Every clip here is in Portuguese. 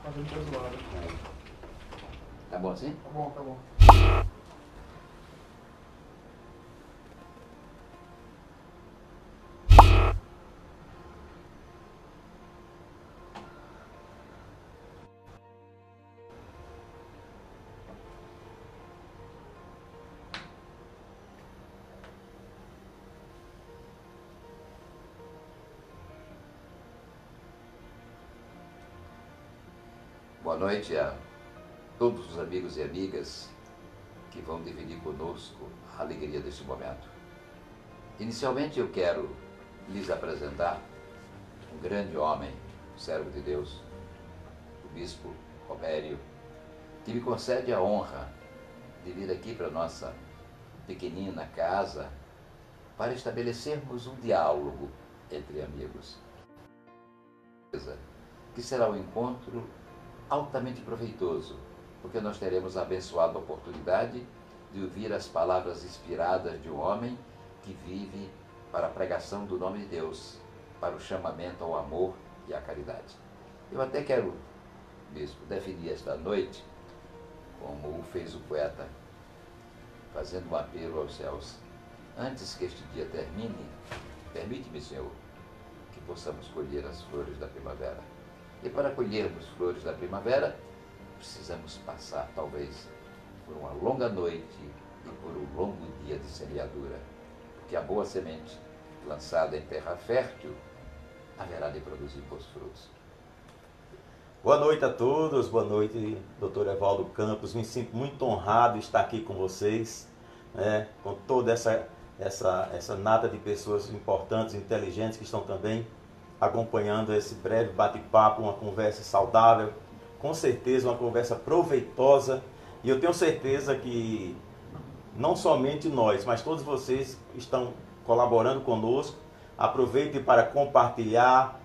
A gente tá zoado. Tá bom assim? Tá bom, tá bom. Boa noite a todos os amigos e amigas que vão dividir conosco a alegria deste momento. Inicialmente eu quero lhes apresentar um grande homem, servo de Deus, o Bispo Robério, que me concede a honra de vir aqui para a nossa pequenina casa para estabelecermos um diálogo entre amigos. Que será um encontro altamente proveitoso, porque nós teremos a abençoada oportunidade de ouvir as palavras inspiradas de um homem que vive para a pregação do nome de Deus, para o chamamento ao amor e à caridade. Eu até quero, Bispo, definir esta noite, como o fez o poeta, fazendo um apelo aos céus. Antes que este dia termine, permite-me, Senhor, que possamos colher as flores da primavera. E para colhermos flores da primavera, precisamos passar, talvez, por uma longa noite e por um longo dia de semeadura. Porque a boa semente, lançada em terra fértil, haverá de produzir bons frutos. Boa noite a todos, boa noite, Dr. Evaldo Campos. Me sinto muito honrado de estar aqui com vocês, né, com toda essa nata de pessoas importantes, inteligentes, que estão também acompanhando esse breve bate-papo, uma conversa saudável, com certeza uma conversa proveitosa, e eu tenho certeza que não somente nós, mas todos vocês estão colaborando conosco. Aproveitem para compartilhar,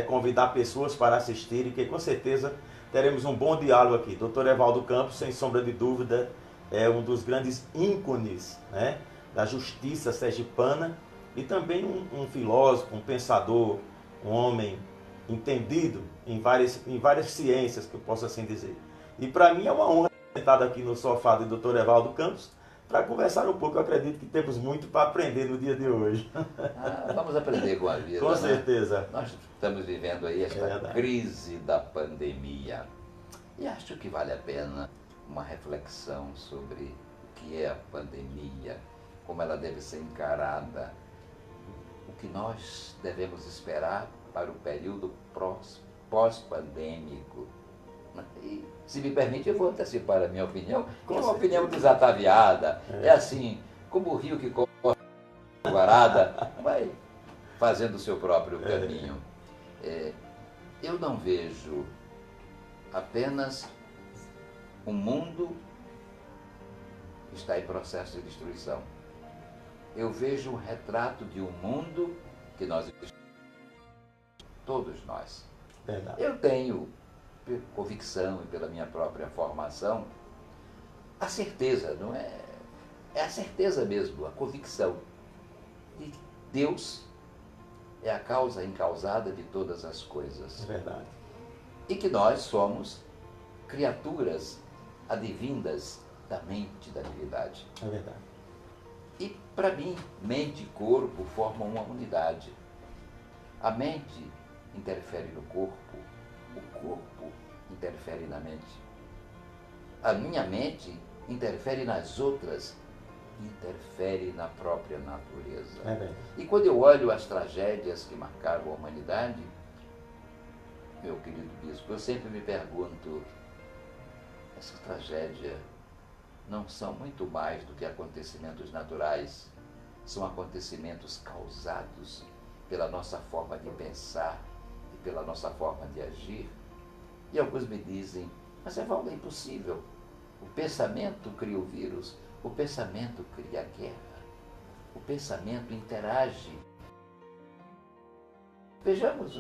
convidar pessoas para assistirem, que com certeza teremos um bom diálogo aqui. Dr. Evaldo Campos, sem sombra de dúvida, é um dos grandes ícones, né, da justiça sergipana, e também um filósofo, um pensador, um homem entendido em várias ciências, que eu posso assim dizer. E para mim é uma honra estar sentado aqui no sofá do Dr. Evaldo Campos para conversar um pouco. Eu acredito que temos muito para aprender no dia de hoje. Vamos aprender com a vida. Com certeza. Né? Nós estamos vivendo aí esta crise da pandemia. E acho que vale a pena uma reflexão sobre o que é a pandemia, como ela deve ser encarada, o que nós devemos esperar para o período pós-pandêmico. E, se me permite, eu vou antecipar a minha opinião, que é uma opinião desataviada. É assim, como o rio que corre Guarada, vai fazendo o seu próprio caminho. Eu não vejo apenas um mundo que está em processo de destruição. Eu vejo um retrato de um mundo que nós, todos nós. Verdade. Eu tenho convicção e pela minha própria formação, a certeza, não é? É a certeza mesmo, a convicção de que Deus é a causa incausada de todas as coisas. É verdade. E que nós somos criaturas advindas da mente da divindade. É verdade. E, para mim, mente e corpo formam uma unidade. A mente interfere no corpo, o corpo interfere na mente. A minha mente interfere nas outras, interfere na própria natureza. É verdade. E quando eu olho as tragédias que marcaram a humanidade, meu querido bispo, eu sempre me pergunto, essa tragédia não são muito mais do que acontecimentos naturais, são acontecimentos causados pela nossa forma de pensar e pela nossa forma de agir. E alguns me dizem, mas Evaldo, é impossível. O pensamento cria o vírus, o pensamento cria a guerra, o pensamento interage. Vejamos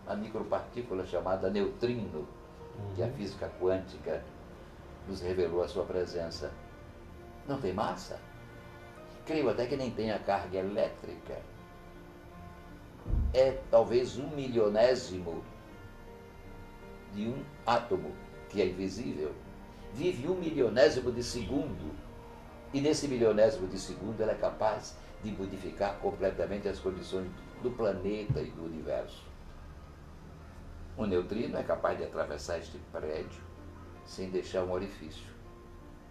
uma micropartícula chamada neutrino, que a física quântica nos revelou a sua presença. Não tem massa? Creio até que nem tenha carga elétrica. É talvez 1 milionésimo de um átomo, que é invisível, vive 1/milionésimo de segundo. E nesse milionésimo de segundo ela é capaz de modificar completamente as condições do planeta e do universo. Um neutrino é capaz de atravessar este prédio sem deixar um orifício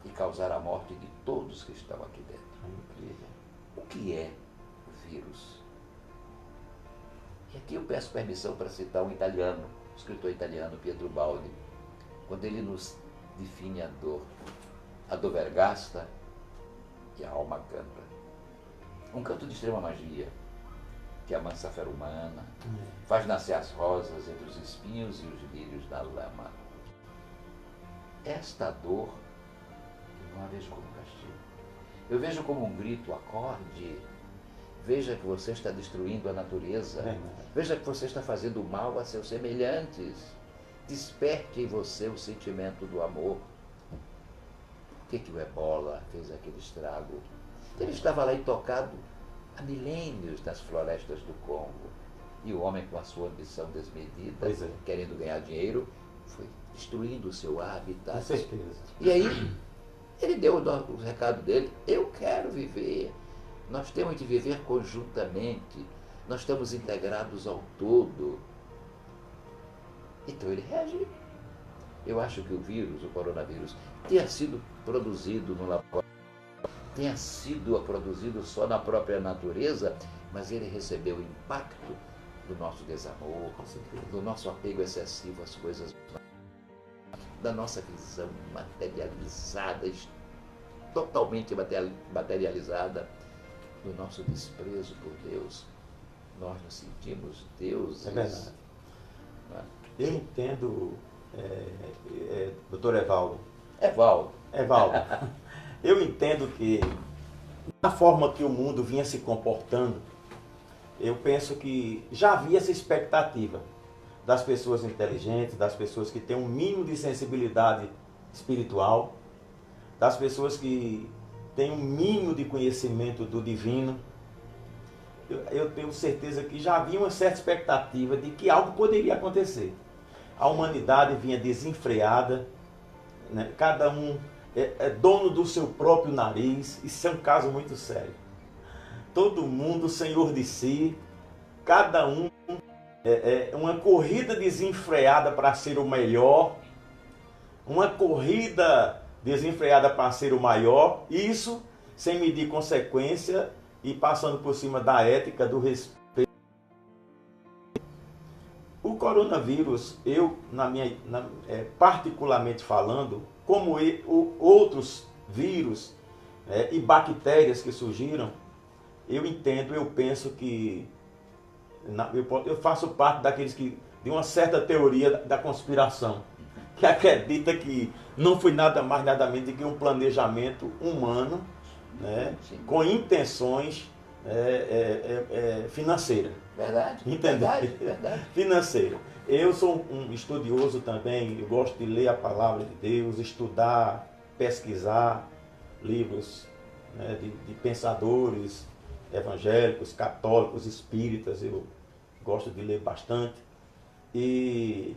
e causar a morte de todos que estão aqui dentro. Incrível. O que é o vírus? E aqui eu peço permissão para citar um italiano, um escritor italiano, Pietro Baldi, quando ele nos define a dor vergasta e a alma canta. Um canto de extrema magia, que amansa a fera humana, faz nascer as rosas entre os espinhos e os lírios da lama. Esta dor, eu não a vejo como castigo. Eu vejo como um grito, acorde. Veja que você está destruindo a natureza. Veja que você está fazendo mal a seus semelhantes. Desperte em você o sentimento do amor. Por que o Ebola fez aquele estrago? Ele estava lá intocado há milênios nas florestas do Congo. E o homem, com a sua ambição desmedida, querendo ganhar dinheiro, foi destruindo o seu habitat. Com certeza. E aí, ele deu o recado dele: eu quero viver. Nós temos que viver conjuntamente. Nós estamos integrados ao todo. Então ele reagiu. Eu acho que o vírus, o coronavírus, tenha sido produzido no laboratório, tenha sido produzido só na própria natureza, mas ele recebeu o impacto do nosso desamor, do nosso apego excessivo às coisas, da nossa visão materializada, totalmente materializada, do nosso desprezo por Deus. Nós nos sentimos deuses. É verdade. Eu entendo, doutor Evaldo. Evaldo. Eu entendo que, na forma que o mundo vinha se comportando, eu penso que já havia essa expectativa das pessoas inteligentes, das pessoas que têm um mínimo de sensibilidade espiritual, das pessoas que têm um mínimo de conhecimento do divino. Eu tenho certeza que já havia uma certa expectativa de que algo poderia acontecer. A humanidade vinha desenfreada, né? Cada um é dono do seu próprio nariz. Isso é um caso muito sério. Todo mundo senhor de si, cada um uma corrida desenfreada para ser o melhor, uma corrida desenfreada para ser o maior, isso sem medir consequência e passando por cima da ética, do respeito. O coronavírus, particularmente falando, como outros vírus e bactérias que surgiram, eu penso que eu faço parte daqueles que de uma certa teoria da conspiração, que acredita que não foi nada mais, nada menos do que um planejamento humano, né, com intenções financeiras. Verdade. Entendeu? Verdade. Financeira. Eu sou um estudioso também, eu gosto de ler a palavra de Deus, estudar, pesquisar livros, né, de pensadores evangélicos, católicos, espíritas. Eu gosto de ler bastante. E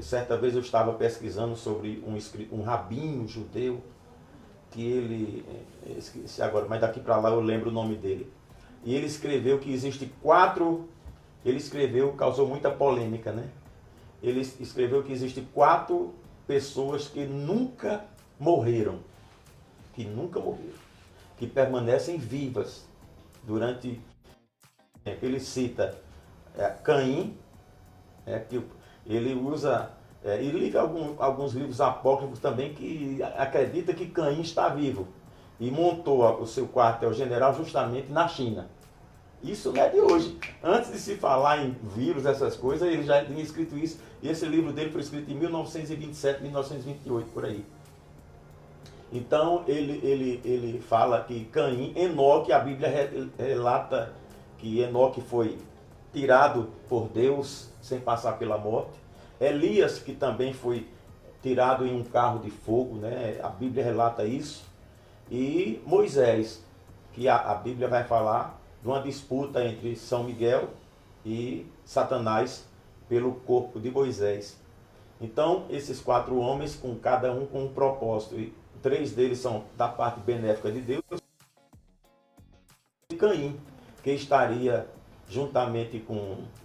certa vez eu estava pesquisando sobre um rabino judeu, que ele, esqueci agora, mas daqui para lá eu lembro o nome dele. E ele escreveu que causou muita polêmica, né? Ele escreveu que existem 4 pessoas que nunca morreram, que permanecem vivas durante... Ele cita Caim, que ele usa... ele liga alguns livros apócrifos também que acredita que Caim está vivo e montou o seu quartel-general justamente na China. Isso não é de hoje. Antes de se falar em vírus, essas coisas, ele já tinha escrito isso. E esse livro dele foi escrito em 1927, 1928, por aí. Então, ele fala que Caim, Enoque, a Bíblia relata que Enoque foi tirado por Deus sem passar pela morte. Elias, que também foi tirado em um carro de fogo, né? A Bíblia relata isso. E Moisés, que a Bíblia vai falar de uma disputa entre São Miguel e Satanás, pelo corpo de Moisés. Então, esses 4 homens, com cada um com um propósito, e 3 deles são da parte benéfica de Deus, e Caim, que estaria juntamente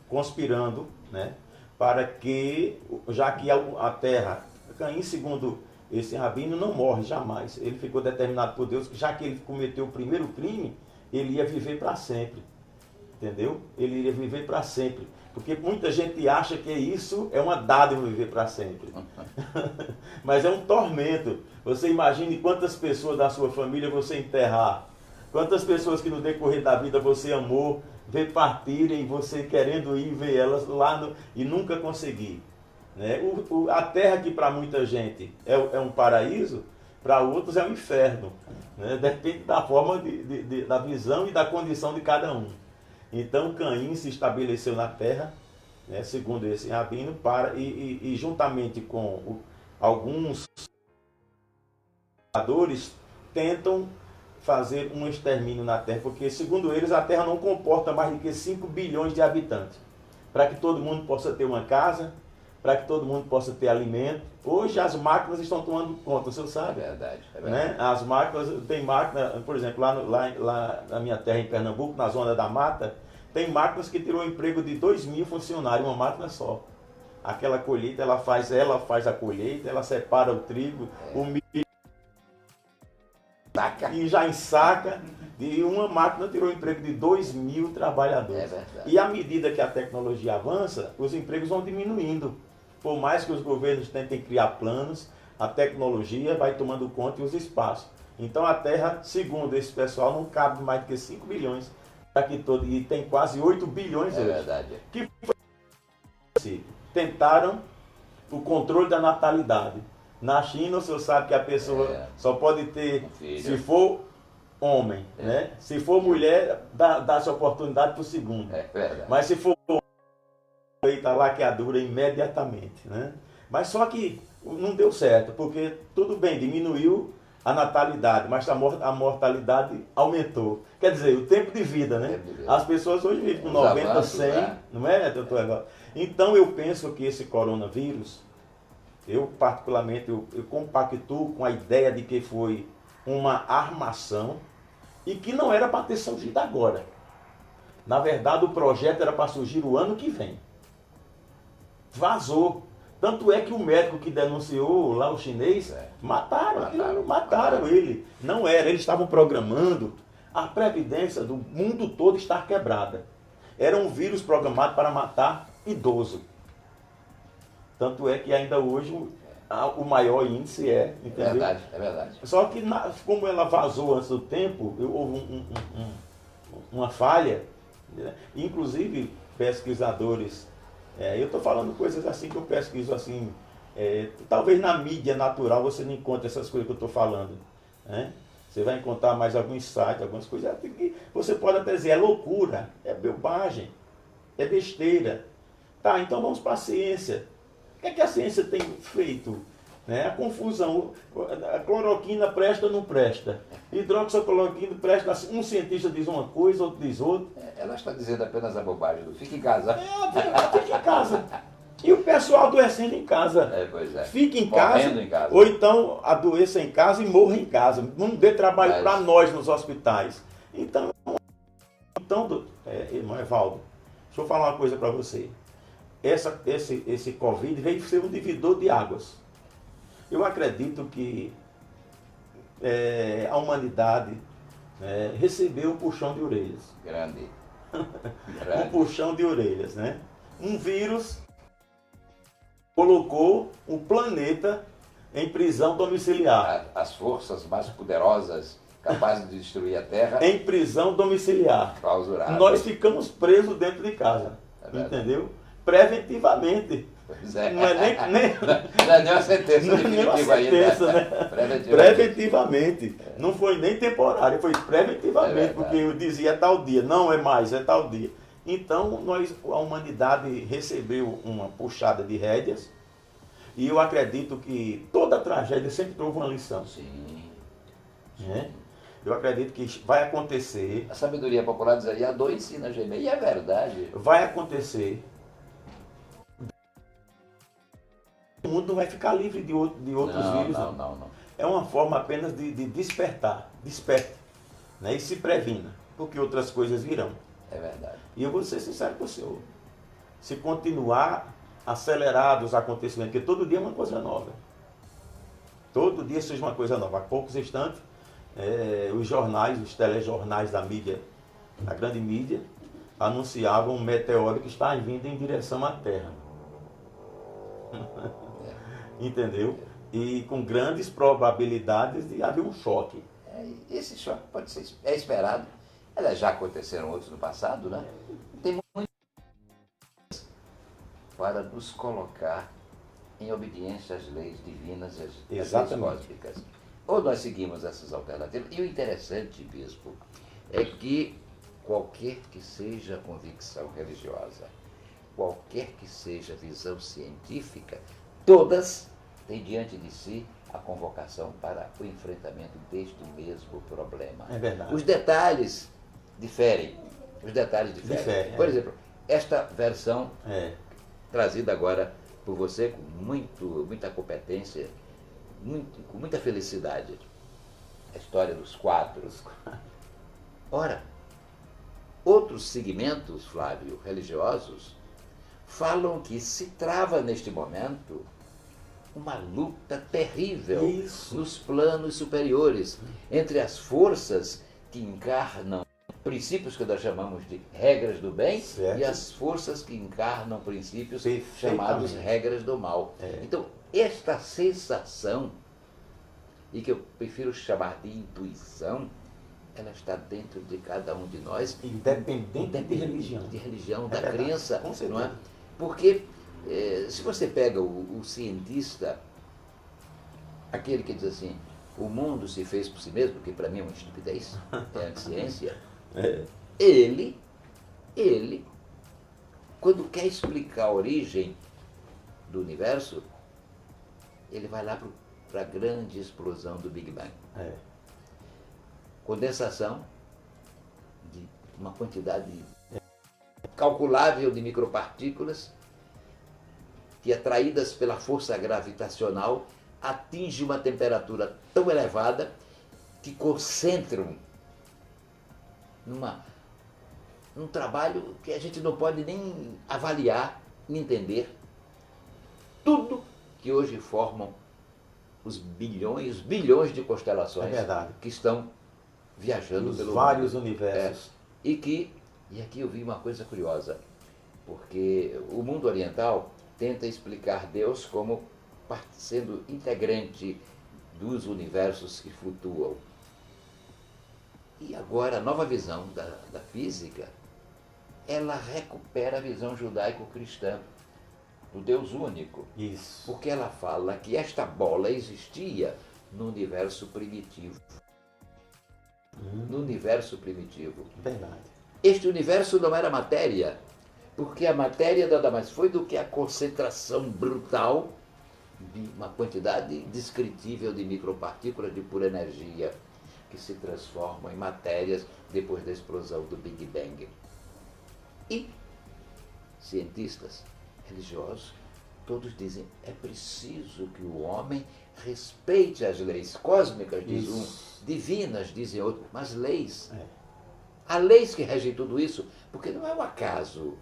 conspirando, né, para que, já que a terra, Caim, segundo esse rabino, não morre jamais. Ele ficou determinado por Deus que, já que ele cometeu o primeiro crime, ele ia viver para sempre. Entendeu? Ele iria viver para sempre. Porque muita gente acha que isso é uma dádiva viver para sempre. Mas é um tormento. Você imagine quantas pessoas da sua família você enterrar. Quantas pessoas que no decorrer da vida você amou, ver partirem, você querendo ir ver elas lá e nunca conseguir. Né? A terra que para muita gente é um paraíso, para outros é um inferno. Né? Depende da forma da visão e da condição de cada um. Então Caim se estabeleceu na terra, né, segundo esse rabino, e juntamente com alguns pensadores tentam fazer um extermínio na terra, porque segundo eles a terra não comporta mais do que 5 bilhões de habitantes. Para que todo mundo possa ter uma casa, para que todo mundo possa ter alimento. Hoje as máquinas estão tomando conta, você sabe? É verdade. Né? As máquinas, tem máquina, por exemplo, lá na minha terra em Pernambuco, na zona da mata, tem máquinas que tirou o emprego de 2.000 funcionários, uma máquina só. Aquela colheita, ela faz a colheita, ela separa o trigo, o milho, e já ensaca. E uma máquina tirou o emprego de 2.000 trabalhadores. É verdade. E à medida que a tecnologia avança, os empregos vão diminuindo. Por mais que os governos tentem criar planos, a tecnologia vai tomando conta e os espaços. Então a Terra, segundo esse pessoal, não cabe mais do que 5 bilhões. E tem quase 8 bilhões hoje. É verdade. Que foi? Tentaram o controle da natalidade. Na China, o senhor sabe que a pessoa só pode ter, se for homem, né? Se for mulher, dá-se oportunidade para o segundo. É verdade. Mas se for feita a laqueadura imediatamente, né? Mas só que não deu certo, porque tudo bem, diminuiu a natalidade, mas a mortalidade aumentou. Quer dizer, o tempo de vida, né? As pessoas hoje vivem com 90, 100, não é, doutor Evaldo? Então eu penso que esse coronavírus, eu particularmente, eu compactuo com a ideia de que foi uma armação e que não era para ter surgido agora. Na verdade, o projeto era para surgir o ano que vem. Vazou. Tanto é que o médico que denunciou lá, o chinês, mataram ele. Não era, eles estavam programando a previdência do mundo todo estar quebrada. Era um vírus programado para matar idoso. Tanto é que ainda hoje o maior índice entendeu? É verdade. Só que como ela vazou antes do tempo, houve uma falha, né? Inclusive pesquisadores, eu estou falando coisas assim que eu pesquiso assim, talvez na mídia natural você não encontre essas coisas que eu estou falando, né? Você vai encontrar mais alguns sites, algumas coisas que você pode até dizer, é loucura, é bobagem, é besteira. Tá, então vamos para a ciência. O que é que a ciência tem feito? Né? A confusão, a cloroquina presta ou não presta? Hidroxicloroquina presta, um cientista diz uma coisa, outro diz outra. Ela está dizendo apenas a bobagem do fique em casa. Fica em casa. E o pessoal adoecendo em casa. Pois é. Fique em casa, ou então adoeça em casa e morra em casa. Não dê trabalho para nós nos hospitais. Então irmão Evaldo, deixa eu falar uma coisa para você. Esse Covid veio ser um divisor de águas. Eu acredito que a humanidade recebeu um puxão de orelhas. Grande. Um puxão de orelhas, né? Um vírus colocou o planeta em prisão domiciliar. As forças mais poderosas capazes de destruir a Terra. Em prisão domiciliar. Clausuradas. Nós ficamos presos dentro de casa. Entendeu? Preventivamente. Pois é. Não é nem não é nem uma sentença definitiva ainda. Né? Preventivamente. Não foi nem temporário, foi preventivamente, porque eu dizia tal dia, não é mais, é tal dia. Então, a humanidade recebeu uma puxada de rédeas, e eu acredito que toda tragédia sempre trouxe uma lição. Sim. Né? Eu acredito que vai acontecer. A sabedoria popular diz aí, a dor ensina a gemer, e é verdade. Vai acontecer O mundo não vai ficar livre de outros vírus. Não. É uma forma apenas de despertar. Desperte, né? E se previna, porque outras coisas virão. É verdade. E eu vou ser sincero com o senhor. Se continuar acelerado os acontecimentos, porque todo dia é uma coisa nova. Todo dia surge uma coisa nova. Há poucos instantes, os jornais, os telejornais da mídia, da grande mídia, anunciavam um meteoro que está vindo em direção à Terra. Entendeu? E com grandes probabilidades de haver um choque. Esse choque pode ser esperado. Elas já aconteceram outros no passado, né? Tem muito para nos colocar em obediência às leis divinas e às leis cósmicas. Ou nós seguimos essas alternativas. E o interessante, bispo, é que qualquer que seja a convicção religiosa, qualquer que seja a visão científica, todas têm diante de si a convocação para o enfrentamento deste mesmo problema. É verdade. Os detalhes diferem. Por exemplo, esta versão trazida agora por você com muita competência, com muita felicidade. A história dos quadros. Ora, outros segmentos, Flávio, religiosos, falam que se trava neste momento uma luta terrível nos planos superiores entre as forças que encarnam princípios que nós chamamos de regras do bem e as forças que encarnam princípios chamados regras do mal. Então, esta sensação, e que eu prefiro chamar de intuição, ela está dentro de cada um de nós, independente de religião, da crença, não é? Porque se você pega o cientista, aquele que diz assim, o mundo se fez por si mesmo, que para mim é uma estupidez, é anticiência, ele, quando quer explicar a origem do universo, ele vai lá para a grande explosão do Big Bang. Condensação de uma quantidade calculável de micropartículas que, atraídas pela força gravitacional, atinge uma temperatura tão elevada que concentram num trabalho que a gente não pode nem avaliar, nem entender. Tudo que hoje formam os bilhões de constelações que estão viajando pelo vários mundo. Universos. E aqui eu vi uma coisa curiosa, porque o mundo oriental tenta explicar Deus como sendo integrante dos universos que flutuam. E agora a nova visão da física, ela recupera a visão judaico-cristã do Deus único. Isso. Porque ela fala que esta bola existia no universo primitivo. No universo primitivo. Verdade. Este universo não era matéria, porque a matéria nada mais foi do que a concentração brutal de uma quantidade indescritível de micropartículas de pura energia que se transformam em matérias depois da explosão do Big Bang. E cientistas religiosos, todos dizem, é preciso que o homem respeite as leis cósmicas, diz um, divinas, dizem outro, mas leis. Há leis que regem tudo isso, porque não é um acaso.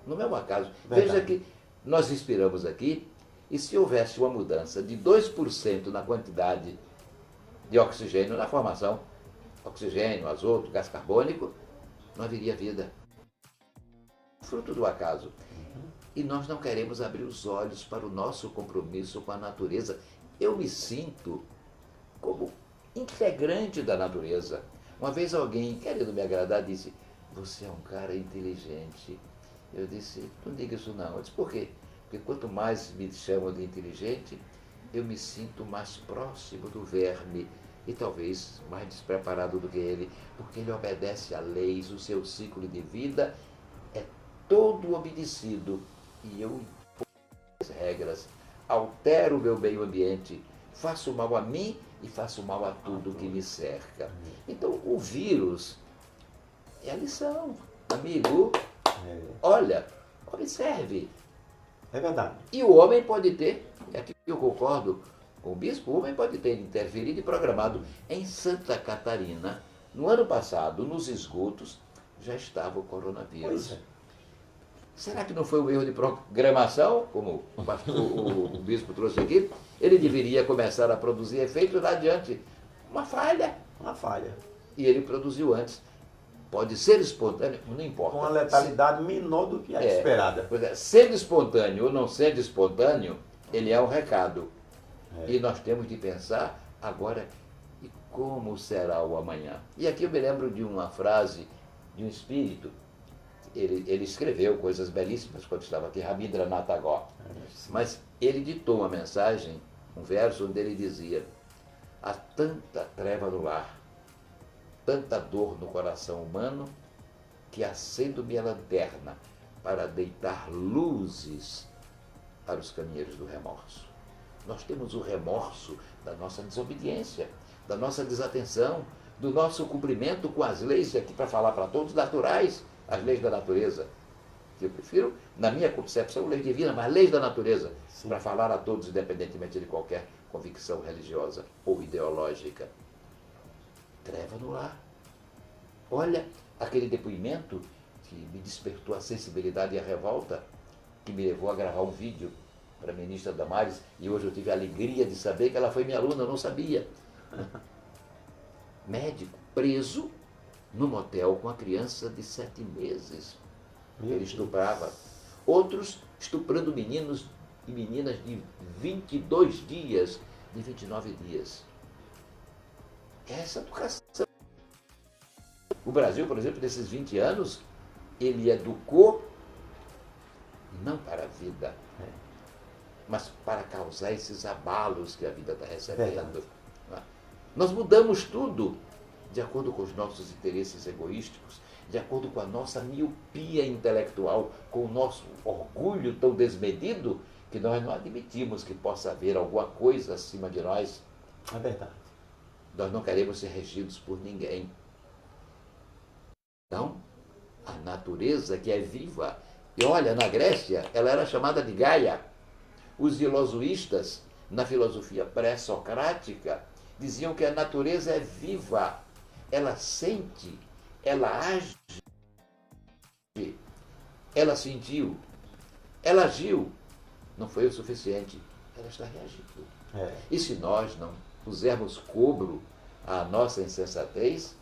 Não é um acaso. Verdade. Veja que nós respiramos aqui, e se houvesse uma mudança de 2% na quantidade de oxigênio, na formação, oxigênio, azoto, gás carbônico, não haveria vida. Fruto do acaso. E nós não queremos abrir os olhos para o nosso compromisso com a natureza. Eu me sinto como integrante da natureza. Uma vez alguém, querendo me agradar, disse, você é um cara inteligente. Eu disse, não diga isso não. Eu disse, por quê? Porque quanto mais me chamam de inteligente, eu me sinto mais próximo do verme e talvez mais despreparado do que ele, porque ele obedece a leis, o seu ciclo de vida é todo obedecido e eu imponho as regras, altero o meu meio ambiente, faço mal a mim e faço mal a tudo que me cerca. Então o vírus é a lição, amigo. Olha, observe. É verdade. E o homem pode ter E aqui eu concordo com o bispo, o homem pode ter interferido e programado. Em Santa Catarina, no ano passado, nos esgotos, já estava o coronavírus. Pois é. Será que não foi um erro de programação, como o bispo trouxe aqui? Ele deveria começar a produzir efeitos lá adiante. Uma falha. Uma falha. E ele produziu antes. Pode ser espontâneo, não importa. Com uma letalidade menor do que a esperada. Pois é, sendo espontâneo ou não sendo espontâneo, ele é um recado. E nós temos de pensar agora, e como será o amanhã? E aqui eu me lembro de uma frase de um espírito. Ele escreveu coisas belíssimas quando estava aqui, Rabindranath Tagore. Mas ele ditou uma mensagem, um verso onde ele dizia: há tanta treva no lar, tanta dor no coração humano, que acendo-me a lanterna para deitar luzes para os caminheiros do remorso. Nós temos o remorso da nossa desobediência, da nossa desatenção, do nosso cumprimento com as leis, aqui para falar para todos, naturais, as leis da natureza. Que eu prefiro, na minha concepção, lei divina, mas leis da natureza, para falar a todos, independentemente de qualquer convicção religiosa ou ideológica. Treva no lar. Olha aquele depoimento que me despertou a sensibilidade e a revolta, que me levou a gravar um vídeo para a ministra Damares, e hoje eu tive a alegria de saber que ela foi minha aluna, eu não sabia. Médico preso no motel com a criança de 7 meses. Ele estuprava. Outros estuprando meninos e meninas de 22 dias, de 29 dias. Essa educação. O Brasil, por exemplo, desses 20 anos, ele educou não para a vida, mas para causar esses abalos que a vida está recebendo. Nós mudamos tudo de acordo com os nossos interesses egoísticos, de acordo com a nossa miopia intelectual, com o nosso orgulho tão desmedido, que nós não admitimos que possa haver alguma coisa acima de nós. É verdade. Nós não queremos ser regidos por ninguém. Então, a natureza que é viva. E olha, na Grécia, ela era chamada de Gaia. Os filosoístas, na filosofia pré-socrática, diziam que a natureza é viva. Ela sente, ela age, ela sentiu, ela agiu. Não foi o suficiente, ela está reagindo. E se nós não pusermos cobro à nossa insensatez,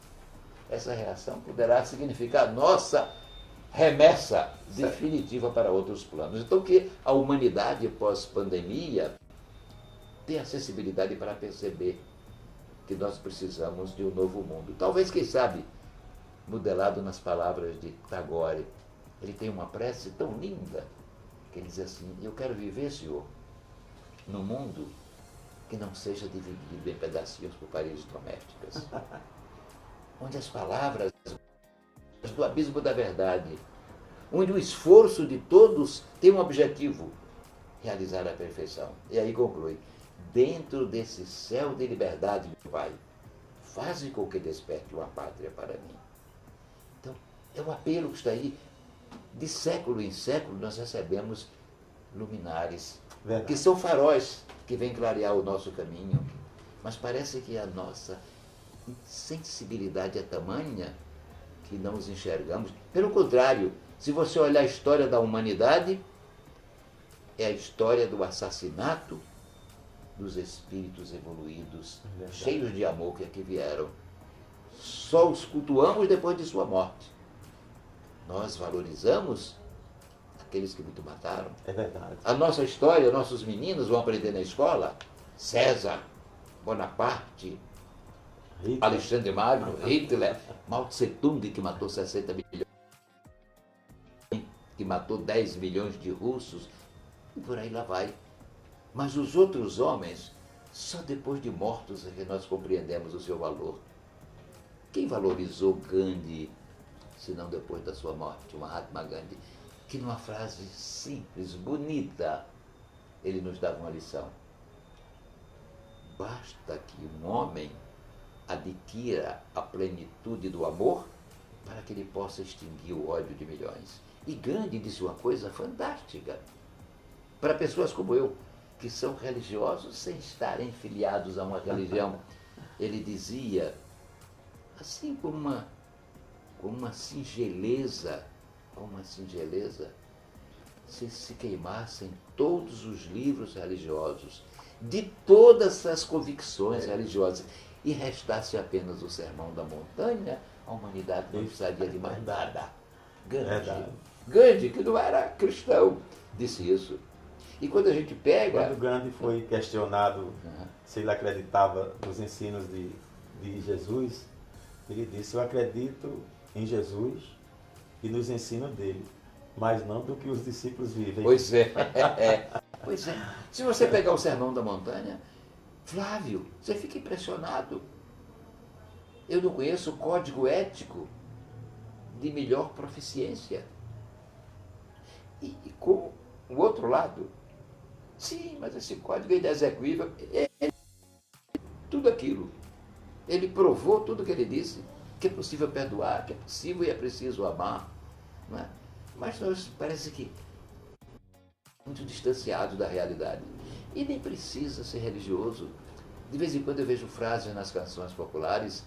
essa reação poderá significar nossa remessa definitiva para outros planos. Então, que a humanidade pós-pandemia tenha sensibilidade para perceber que nós precisamos de um novo mundo. Talvez, quem sabe, modelado nas palavras de Tagore. Ele tem uma prece tão linda que ele diz assim: eu quero viver, Senhor, num mundo que não seja dividido em pedacinhos por paredes domésticas, onde as palavras do abismo da verdade, onde o esforço de todos tem um objetivo: realizar a perfeição. E aí conclui: dentro desse céu de liberdade, meu Pai, faze com que desperte uma pátria para mim. Então, é um apelo que está aí. De século em século, nós recebemos luminares, que são faróis que vêm clarear o nosso caminho. Mas parece que a nossa sensibilidade é tamanha que não os enxergamos. Pelo contrário, se você olhar a história da humanidade, é a história do assassinato dos espíritos evoluídos, cheios de amor que aqui vieram. Só os cultuamos depois de sua morte. Nós valorizamos aqueles que muito mataram. É verdade. A nossa história, nossos meninos vão aprender na escola: César, Bonaparte, Hitler, Alexandre Magno, Hitler, Mao Tse Tung, que matou 60 milhões, que matou 10 milhões de russos, e por aí lá vai. Mas os outros homens, só depois de mortos é que nós compreendemos o seu valor. Quem valorizou Gandhi, se não depois da sua morte, o Mahatma Gandhi, que numa frase simples, bonita, ele nos dava uma lição: basta que um homem adquira a plenitude do amor para que ele possa extinguir o ódio de milhões. E Gandhi disse uma coisa fantástica para pessoas como eu, que são religiosos sem estarem filiados a uma religião. Ele dizia, assim com uma singeleza, se queimassem todos os livros religiosos, de todas as convicções religiosas, e restasse apenas o Sermão da Montanha, a humanidade não precisaria de mais nada. Gandhi, que não era cristão, disse isso. E quando a gente pega... Quando Gandhi foi questionado se ele acreditava nos ensinos de Jesus, ele disse, eu acredito em Jesus e nos ensinos dele, mas não do que os discípulos vivem. Pois é. Pois é. Se você pegar o Sermão da Montanha, Flávio, você fica impressionado. Eu não conheço o código ético de melhor proficiência. E com o outro lado, sim, mas esse código é inexequível. Tudo aquilo. Ele provou tudo que ele disse, que é possível perdoar, que é possível e é preciso amar. Não é? Mas nós parece que muito distanciados da realidade. E nem precisa ser religioso. De vez em quando eu vejo frases nas canções populares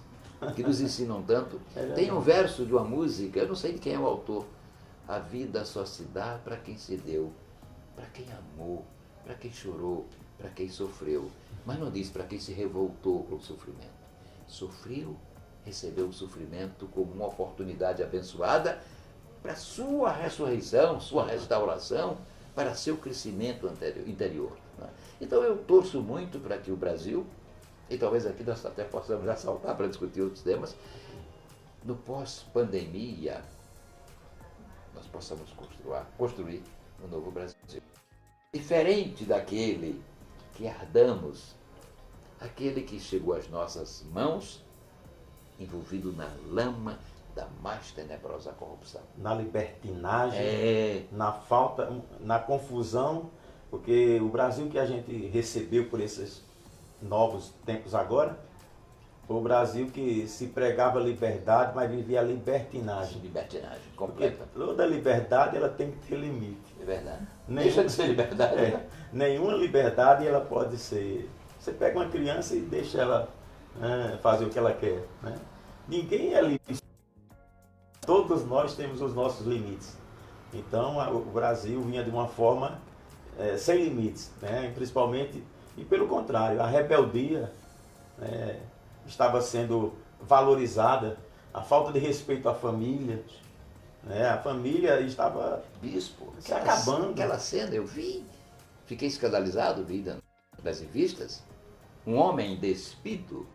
que nos ensinam tanto. Tem um verso de uma música, eu não sei de quem é o autor. A vida só se dá para quem se deu, para quem amou, para quem chorou, para quem sofreu. Mas não diz para quem se revoltou com o sofrimento. Sofreu, recebeu o sofrimento como uma oportunidade abençoada para sua ressurreição, sua restauração, para seu crescimento interior. Então eu torço muito para que o Brasil, e talvez aqui nós até possamos já saltar para discutir outros temas, no pós-pandemia, nós possamos construir um novo Brasil. Diferente daquele que herdamos, aquele que chegou às nossas mãos, envolvido na lama da mais tenebrosa corrupção. Na libertinagem, na falta, na confusão, porque o Brasil que a gente recebeu por esses novos tempos agora, foi o Brasil que se pregava liberdade, mas vivia a libertinagem. Libertinagem completa. Porque toda liberdade ela tem que ter limite. É verdade. Deixa de ser liberdade. Nenhuma liberdade ela pode ser... Você pega uma criança e deixa ela fazer o que ela quer. Né? Ninguém é livre. Todos nós temos os nossos limites. Então o Brasil vinha de uma forma sem limites, né? Principalmente, e pelo contrário, a rebeldia estava sendo valorizada, a falta de respeito à família, a família estava se acabando. Aquela cena eu vi, fiquei escandalizado, vi nas revistas, um homem despido,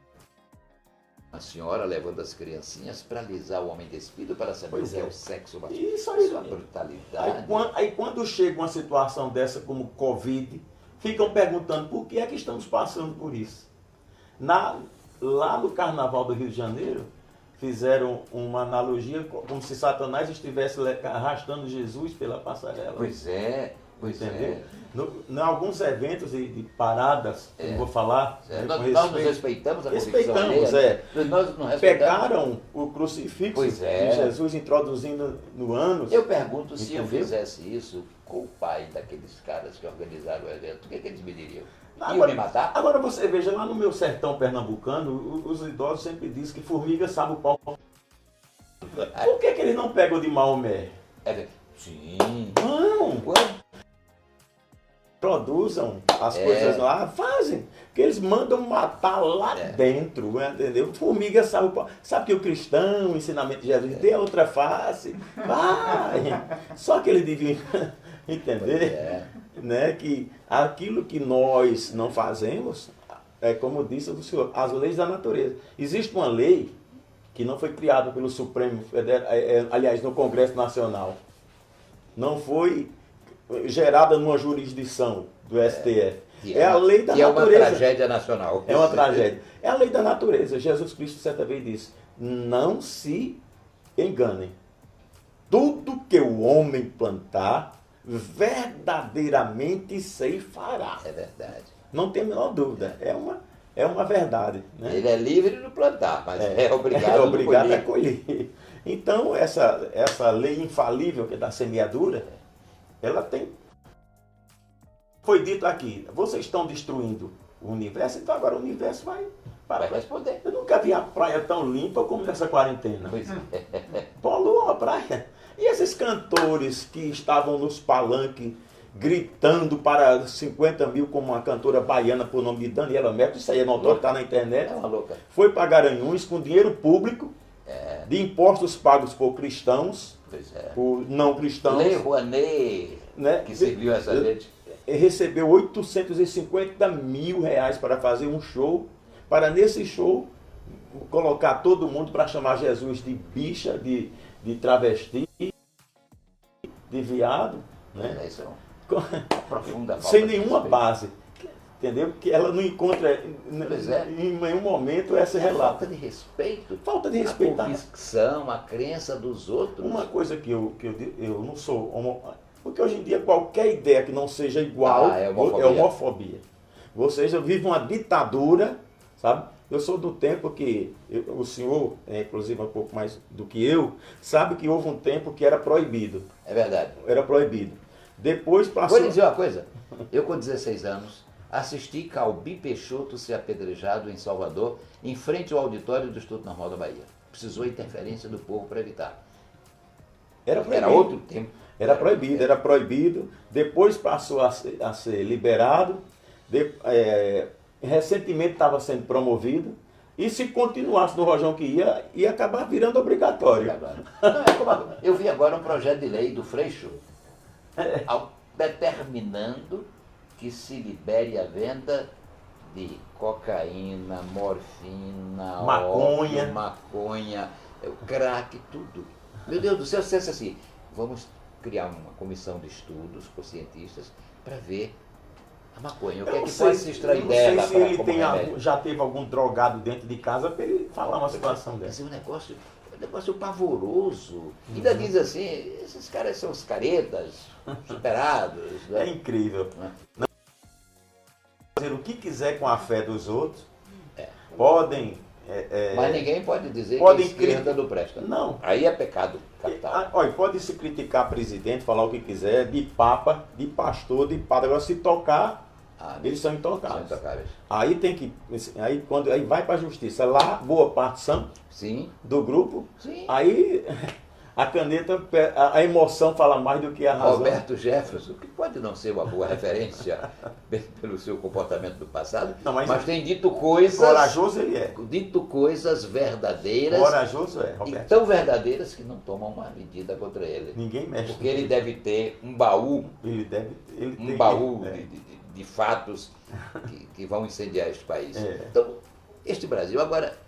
a senhora levando as criancinhas para alisar o homem despido para saber o que é o sexo masculino. Isso aí. Isso é uma brutalidade. Aí quando chega uma situação dessa como Covid, ficam perguntando por que é que estamos passando por isso. Lá no Carnaval do Rio de Janeiro, fizeram uma analogia como se Satanás estivesse arrastando Jesus pela passarela. Pois é. Entendeu? Em alguns eventos de paradas, não vou falar. Nós nos respeitamos a convicção alheia. Nós não respeitamos. Pegaram o crucifixo de Jesus introduzindo no ânus. Eu pergunto se eu fizesse isso com o pai daqueles caras que organizaram o evento, o que eles me diriam? Iam me matar? Agora você veja, lá no meu sertão pernambucano, os idosos sempre dizem que formiga sabe o pau. Por que eles não pegam de Maomé? Sim. Não! Produzam as coisas lá, fazem. Porque eles mandam matar lá dentro, entendeu? Formiga sabe o pau. Sabe que o cristão, o ensinamento de Jesus, dê a outra face. Vai! Só que eles deviam entender né, que aquilo que nós não fazemos, como disse o senhor, as leis da natureza. Existe uma lei que não foi criada pelo Supremo Federal, aliás, no Congresso Nacional. Não foi gerada numa jurisdição do STF. É a lei da natureza. É uma tragédia nacional. É uma tragédia. É a lei da natureza. Jesus Cristo certa vez disse, não se enganem. Tudo que o homem plantar, verdadeiramente ceifará. É verdade. Não tem a menor dúvida. É uma verdade. Né? Ele é livre de plantar, mas é obrigado a colher. Então, essa lei infalível que é da semeadura, ela tem foi dito aqui, vocês estão destruindo o universo, então agora o universo vai responder. Eu nunca vi a praia tão limpa como nessa quarentena. Pois é. Poluam a praia. E esses cantores que estavam nos palanques gritando para 50 mil, como uma cantora baiana por nome de Daniela Mercury, isso aí é notório, está na internet. É uma louca. Foi para Garanhuns com dinheiro público, de impostos pagos por cristãos, por não cristãos. Lei Rouanet, né? que serviu essa gente. Recebeu 850 mil reais para fazer um show, para nesse show colocar todo mundo para chamar Jesus de bicha, de travesti, de viado, né? Isso é uma profunda falta sem de nenhuma respeito. base, entendeu? Porque ela não encontra em nenhum momento esse relato. Falta de respeito. Falta de respeito. A convicção, a crença dos outros. Uma coisa que eu não sou porque hoje em dia qualquer ideia que não seja igual é homofobia. homofobia. Ou seja, vive uma ditadura, sabe? Eu sou do tempo que, o senhor, inclusive um pouco mais do que eu, sabe que houve um tempo que era proibido. É verdade. Era proibido. Depois passou... Vou lhe dizer uma coisa. Eu, com 16 anos, assisti Calbi Peixoto ser apedrejado em Salvador, em frente ao auditório do Instituto Normal da Bahia. Precisou interferência do povo para evitar. Era outro tempo. Era proibido. Depois passou a ser liberado. Recentemente estava sendo promovido. E se continuasse no rojão que ia acabar virando obrigatório. Eu vi agora um projeto de lei do Freixo determinando que se libere a venda de cocaína, morfina, maconha, maconha, crack, tudo. Meu Deus do céu, se fosse assim, vamos criar uma comissão de estudos por cientistas para ver a maconha. O que é que pode se extrair dela? Não sei se ele já teve algum drogado dentro de casa para ele falar uma situação dessa. Mas é um negócio pavoroso. Ainda diz assim, esses caras são os caretas, superados. Né? É incrível. Não fazer o que quiser com a fé dos outros. Podem... mas ninguém pode dizer que a esquerda não presta. Não. Aí é pecado capital. Olha, pode se criticar presidente, falar o que quiser, de papa, de pastor, de padre. Agora, se tocar, eles são intocáveis. Aí tem que... Aí vai para a justiça. Lá, boa parte são do grupo. Sim. Aí... A caneta, a emoção fala mais do que a razão. Roberto Jefferson, que pode não ser uma boa referência pelo seu comportamento do passado, não, mas tem dito coisas... Corajoso ele é. Dito coisas verdadeiras. Corajoso é, Roberto. E tão verdadeiras que não tomam uma medida contra ele. Ninguém mexe. Porque ele deve ter um baú. Um baú de fatos que vão incendiar este país. Então, este Brasil agora...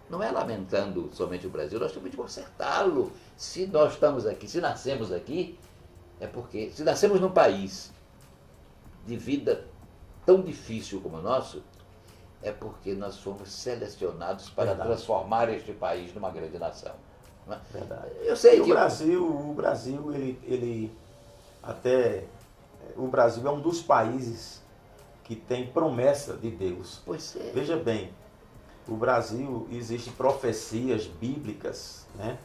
Não é lamentando somente o Brasil, nós temos de consertá-lo. Se nós estamos aqui, se nascemos aqui, é porque, se nascemos num país de vida tão difícil como o nosso, é porque nós fomos selecionados para transformar este país numa grande nação. Não é? Verdade. Eu sei que... O Brasil, o Brasil é um dos países que tem promessa de Deus. Pois é. Veja bem, o Brasil, existem profecias bíblicas, né,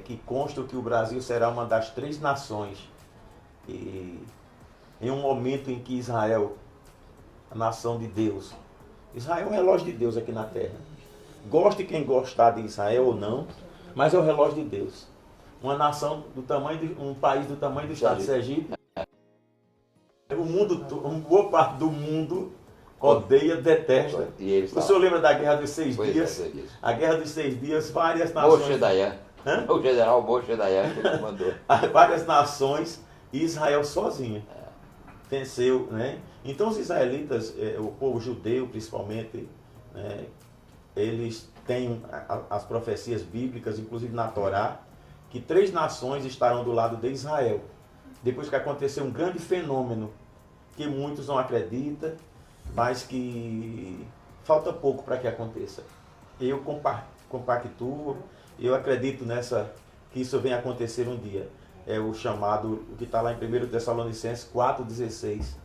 que constam que o Brasil será uma das 3 nações. E em um momento em que Israel, a nação de Deus, Israel é um relógio de Deus aqui na terra. Goste quem gostar de Israel ou não, mas é o relógio de Deus. Uma nação do tamanho de um país do tamanho do estado de Sergipe. O mundo, uma boa parte do mundo odeia, detesta. O senhor lembra da Guerra dos 6 Dias? A Guerra dos 6 Dias, várias nações... Moshe Dayan. O general Moshe Dayan que mandou. Várias nações e Israel sozinha. Venceu, né? Então os israelitas, o povo judeu principalmente, né, eles têm as profecias bíblicas, inclusive na Torá, que 3 nações estarão do lado de Israel. Depois que aconteceu um grande fenômeno, que muitos não acreditam, mas que falta pouco para que aconteça. Eu compactuo, eu acredito que isso venha acontecer um dia. É o chamado, o que está lá em 1 Tessalonicenses 4,16.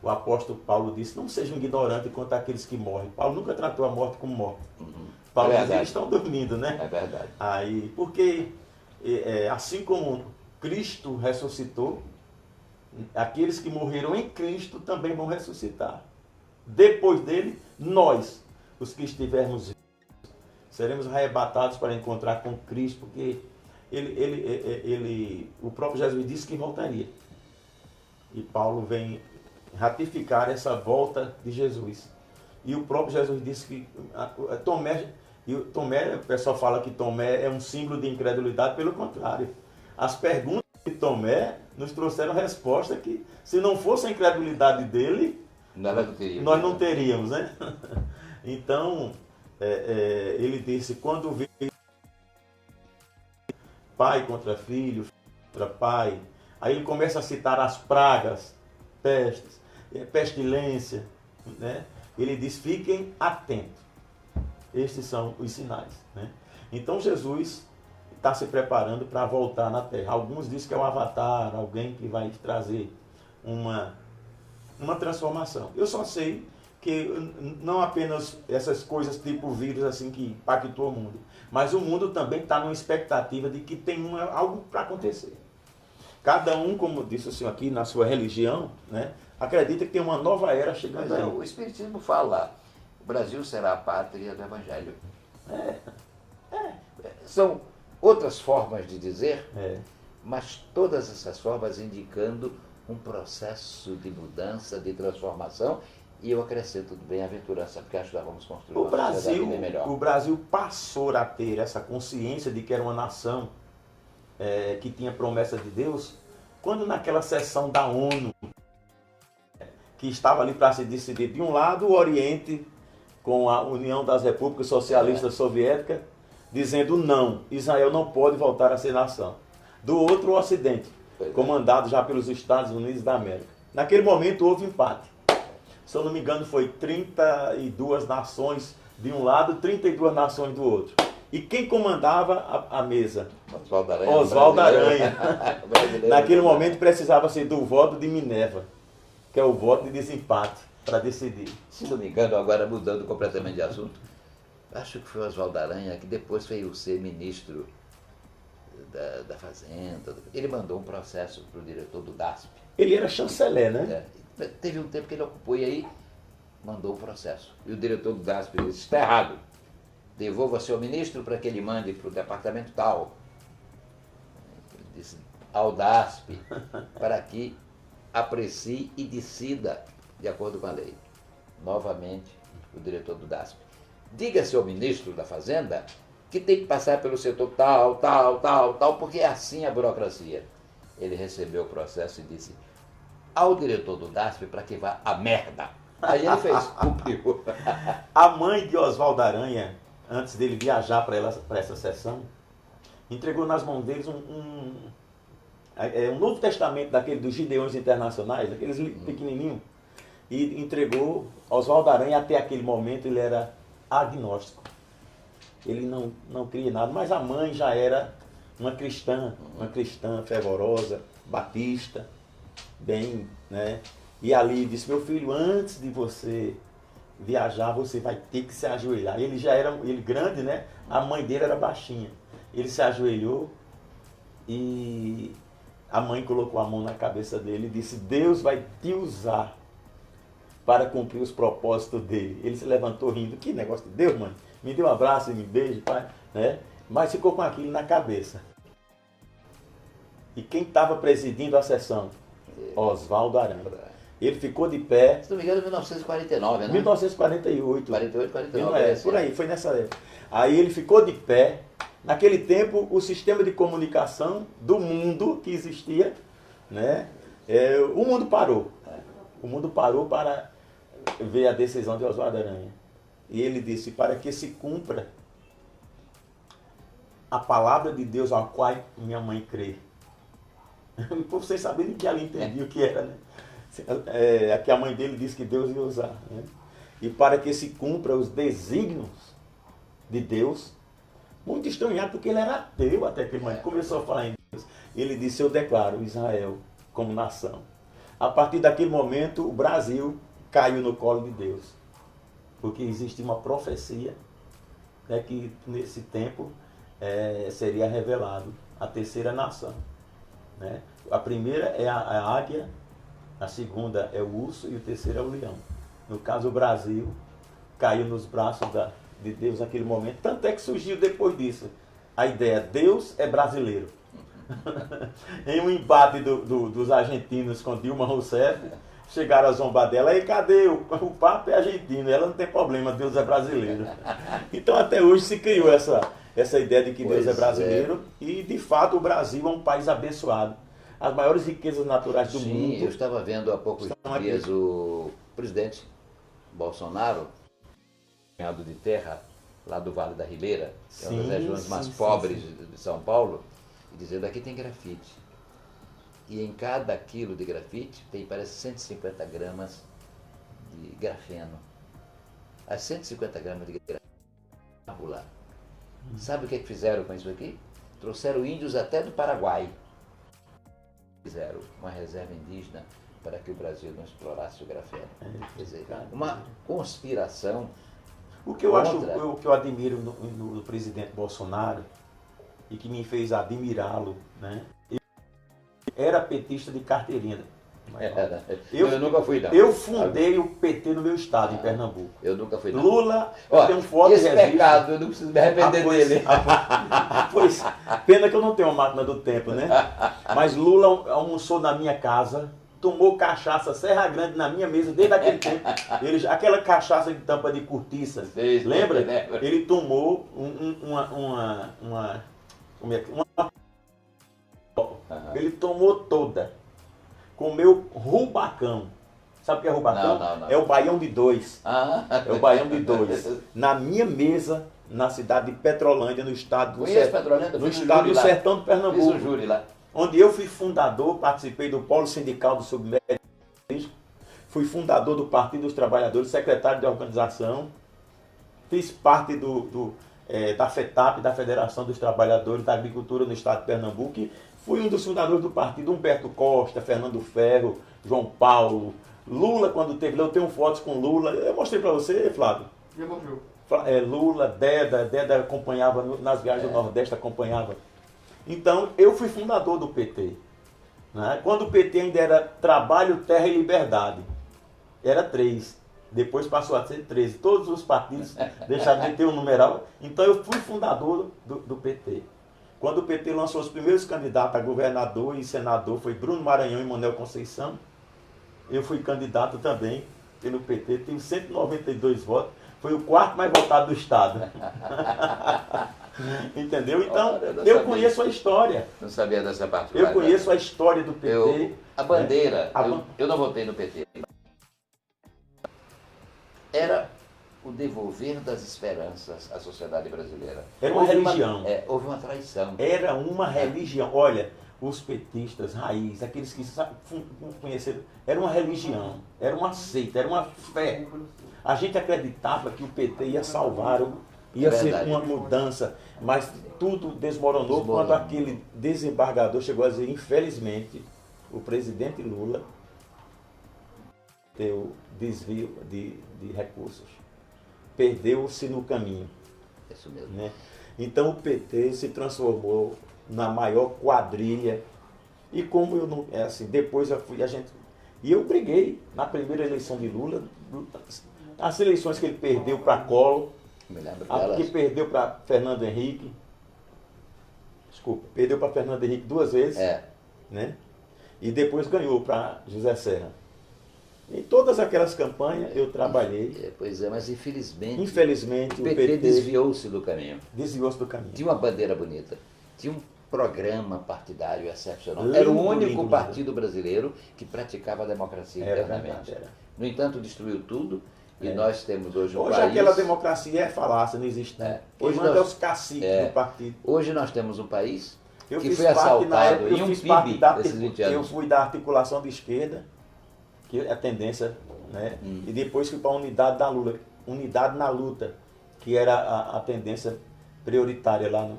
O apóstolo Paulo disse, não sejam ignorantes quanto àqueles que morrem. Paulo nunca tratou a morte como morte. Paulo diz, eles estão dormindo, né? É verdade. Aí, porque assim como Cristo ressuscitou, aqueles que morreram em Cristo também vão ressuscitar. Depois dele, nós, os que estivermos vivos, seremos arrebatados para encontrar com Cristo, porque o próprio Jesus disse que voltaria. E Paulo vem ratificar essa volta de Jesus. E o próprio Jesus disse que Tomé, o pessoal fala que Tomé é um símbolo de incredulidade, pelo contrário. As perguntas de Tomé nos trouxeram resposta que, se não fosse a incredulidade dele, nós não teríamos, né? Então, ele disse, quando vê pai contra filho, filho contra pai, aí ele começa a citar as pragas, pestes, pestilência, né? Ele diz, fiquem atentos. Estes são os sinais, né? Então Jesus está se preparando para voltar na Terra. Alguns dizem que é um avatar, alguém que vai trazer uma transformação. Eu só sei que não apenas essas coisas tipo vírus assim que impactou o mundo, mas o mundo também está numa expectativa de que tem algo para acontecer. Cada um, como disse o senhor aqui, na sua religião, né, acredita que tem uma nova era chegando aí. O Espiritismo fala, o Brasil será a pátria do Evangelho. São outras formas de dizer, mas todas essas formas indicando um processo de mudança, de transformação, e eu acrescento bem-aventurança, porque acho que nós vamos construir uma sociedade bem melhor. O Brasil passou a ter essa consciência de que era uma nação que tinha promessa de Deus, quando naquela sessão da ONU, que estava ali para se decidir, de um lado o Oriente, com a União das Repúblicas Socialistas Soviéticas, dizendo não, Israel não pode voltar a ser nação. Do outro, o Ocidente, comandado já pelos Estados Unidos da América. Naquele momento houve empate. Se eu não me engano, foi 32 nações de um lado, 32 nações do outro. E quem comandava a mesa? Oswaldo Aranha. Naquele momento precisava ser do voto de Minerva, que é o voto de desempate, para decidir. Se não me engano, agora mudando completamente de assunto, acho que foi Oswaldo Aranha, que depois veio ser ministro da Fazenda. Ele mandou um processo para o diretor do DASP. Ele era chanceler, né? Teve um tempo que ele ocupou e aí mandou um processo. E o diretor do DASP disse, está errado. Devolva seu ministro para que ele mande para o departamento tal. Ele disse, ao DASP, para que aprecie e decida de acordo com a lei. Novamente, o diretor do DASP. Diga, seu ministro da Fazenda, que tem que passar pelo setor tal, porque é assim a burocracia. Ele recebeu o processo e disse, ao diretor do DASP para que vá a merda. Aí ele fez, cumpriu. A mãe de Oswaldo Aranha, antes dele viajar para essa sessão, entregou nas mãos deles um Novo Testamento daquele dos Gideões Internacionais, aqueles pequenininhos, e entregou. Oswaldo Aranha, até aquele momento, ele era agnóstico. Ele não cria nada, mas a mãe já era uma cristã fervorosa, batista, bem, né? E ali disse, meu filho, antes de você viajar, você vai ter que se ajoelhar. Ele já era grande, né? A mãe dele era baixinha. Ele se ajoelhou e a mãe colocou a mão na cabeça dele e disse, Deus vai te usar para cumprir os propósitos dele. Ele se levantou rindo, que negócio de Deus, mãe? Me deu um abraço e me beije, pai, né? Mas ficou com aquilo na cabeça. E quem estava presidindo a sessão? Oswaldo Aranha. Ele ficou de pé. Se não me engano, 1949, né? 1948. 48, 49. Por aí, foi nessa época. Aí ele ficou de pé. Naquele tempo, o sistema de comunicação do mundo que existia, né? O mundo parou. O mundo parou para ver a decisão de Oswaldo Aranha. E ele disse, para que se cumpra a palavra de Deus a qual minha mãe crê. Por vocês saberem que ela entendia o que era, né? Que a mãe dele disse que Deus ia usar, né? E para que se cumpra os desígnios de Deus, muito estranhado, porque ele era ateu até que ele começou a falar em Deus. Ele disse, eu declaro Israel como nação. A partir daquele momento, o Brasil caiu no colo de Deus. Porque existia uma profecia, né, que nesse tempo seria revelado a terceira nação, né? A primeira é a águia A segunda é o urso e o terceiro é o leão. No caso, o Brasil caiu nos braços de Deus naquele momento. Tanto é que surgiu depois disso a ideia, Deus é brasileiro. Em um embate dos argentinos com Dilma Rousseff, chegaram a zombar dela, e cadê? O Papa é argentino, ela não tem problema, Deus é brasileiro. Então até hoje se criou essa ideia de que Deus é brasileiro, e de fato o Brasil é um país abençoado. As maiores riquezas naturais do mundo. Sim, eu estava vendo há poucos dias o presidente Bolsonaro, ganhado de terra lá do Vale da Ribeira, que é uma das regiões mais pobres de São Paulo, e dizendo aqui tem grafite. E em cada quilo de grafite tem, parece, 150 gramas de grafeno. As 150 gramas de grafeno lá. Sabe o que fizeram com isso aqui? Trouxeram índios até do Paraguai. Fizeram uma reserva indígena para que o Brasil não explorasse o grafeno. Quer dizer, uma conspiração. O que eu acho, o que eu admiro no presidente Bolsonaro e que me fez admirá-lo, né? Era petista de carteirinha. Eu nunca fui, não. Eu fundei o PT no meu estado, em Pernambuco. Eu nunca fui, não. Lula, tem um foto esse pecado, eu não preciso me arrepender dele. Pois, pena que eu não tenho uma máquina do tempo, né? Mas Lula almoçou na minha casa, tomou cachaça Serra Grande na minha mesa desde aquele tempo. Aquela cachaça de tampa de cortiça, lembra? Ele tomou ele tomou toda. Comeu rubacão. Sabe o que é rubacão? Não. É o baião de dois. É o baião de dois. Na minha mesa, na cidade de Petrolândia, no estado do Sertão do Pernambuco. Fiz um júri lá. Onde eu fui fundador, participei do Polo Sindical do Submédio, fui fundador do Partido dos Trabalhadores, secretário de organização, fiz parte da FETAP, da Federação dos Trabalhadores da Agricultura no estado de Pernambuco, e fui um dos fundadores do partido, Humberto Costa, Fernando Ferro, João Paulo, Lula quando teve lá, eu tenho fotos com Lula, eu mostrei para você, Flávio. Já mostrou. Lula, Deda acompanhava, nas viagens do Nordeste acompanhava. Então, eu fui fundador do PT. Né? Quando o PT ainda era Trabalho, Terra e Liberdade, era 3. Depois passou a ser 13. Todos os partidos deixaram de ter um numeral. Então, eu fui fundador do PT. Quando o PT lançou os primeiros candidatos a governador e senador, foi Bruno Maranhão e Manuel Conceição. Eu fui candidato também pelo PT, tenho 192 votos. Foi o quarto mais votado do estado. Entendeu? Então, eu conheço a história. Não sabia dessa parte. Eu conheço a história do PT. A bandeira, eu não votei no PT. Era o devolver das esperanças à sociedade brasileira. Era uma religião. Houve uma traição. Era uma religião. Olha, os petistas, raiz, aqueles que conheceram, era uma religião, era uma seita, era uma fé. A gente acreditava que o PT ia salvar, ia ser uma mudança, mas tudo desmoronou quando aquele desembargador chegou a dizer, infelizmente, o presidente Lula deu desvio de recursos. Perdeu-se no caminho. Isso mesmo. Né? Então o PT se transformou na maior quadrilha. E como eu não. Depois eu fui, e eu briguei na primeira eleição de Lula, as eleições que ele perdeu para Collor, que perdeu para Fernando Henrique. Desculpa, perdeu para Fernando Henrique 2 vezes. Né? E depois ganhou para José Serra. Em todas aquelas campanhas eu trabalhei. Pois é, mas infelizmente o PT desviou-se do caminho. Desviou-se do caminho. Tinha uma bandeira bonita, tinha um programa partidário excepcional. Era o único partido brasileiro que praticava a democracia internamente. No entanto, destruiu tudo e nós temos hoje um país... Hoje aquela democracia é falácia, não existe. Hoje manda os caciques do partido. Hoje nós temos um país que foi assaltado em um PIB desses 20 anos. Eu fui da articulação de esquerda, que é a tendência, né? E depois fui para a unidade da Lula, unidade na luta, que era a tendência prioritária lá,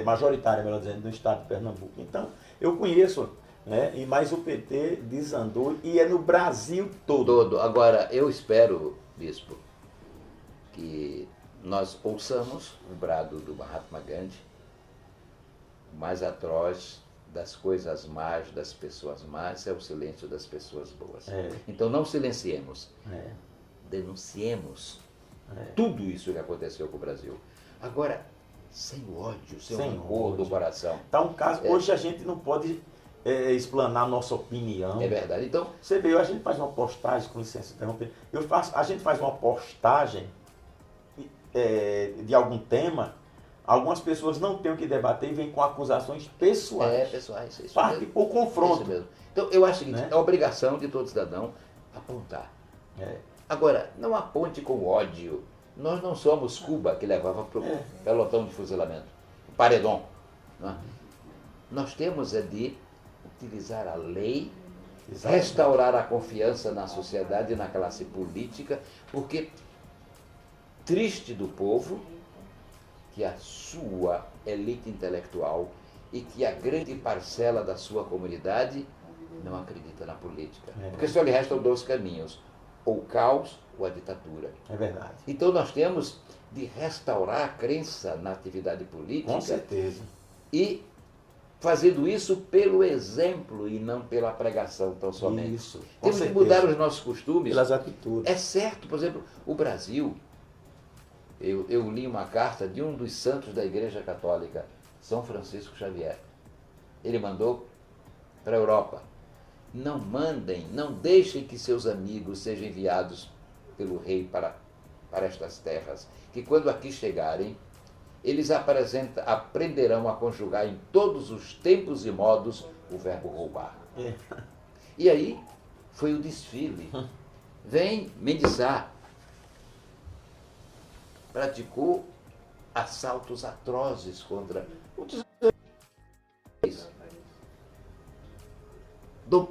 majoritária, melhor dizendo, no estado de Pernambuco. Então, eu conheço, né? Mas o PT desandou e é no Brasil todo. Agora, eu espero, bispo, que nós ouçamos o brado do Mahatma Gandhi, o mais atroz das coisas más das pessoas más é o silêncio das pessoas boas. É. Então não silenciemos, É. denunciemos tudo isso que aconteceu com o Brasil. Agora, sem o ódio, sem o rancor do coração. Tá um caso, hoje a gente não pode explanar nossa opinião. É verdade. Então, você vê, a gente faz uma postagem, com licença interromper, a gente faz uma postagem de algum tema, algumas pessoas não têm o que debater e vêm com acusações pessoais. pessoais, isso parte mesmo. por confronto. Isso mesmo. Então, eu acho que Né? é obrigação de todo cidadão apontar. Agora, não aponte com ódio. Nós não somos Cuba, que levava para o pelotão de fuzilamento, o paredão. Não é? Nós temos de utilizar a lei, restaurar a confiança na sociedade e na classe política, porque triste do povo que a sua elite intelectual e que a grande parcela da sua comunidade não acredita na política. Porque só lhe restam dois caminhos, ou o caos ou a ditadura. É verdade. Então nós temos de restaurar a crença na atividade política. Com certeza. E fazendo isso pelo exemplo e não pela pregação tão somente. Isso. Temos que mudar os nossos costumes. Pelas atitudes. É certo, por exemplo, o Brasil, eu li uma carta de um dos santos da Igreja Católica, São Francisco Xavier. Ele mandou para a Europa. Não mandem, não deixem que seus amigos sejam enviados pelo rei para estas terras, que quando aqui chegarem, eles aprenderão a conjugar em todos os tempos e modos o verbo roubar. E aí foi o desfile. Vem Mendes Sá, praticou assaltos atrozes contra o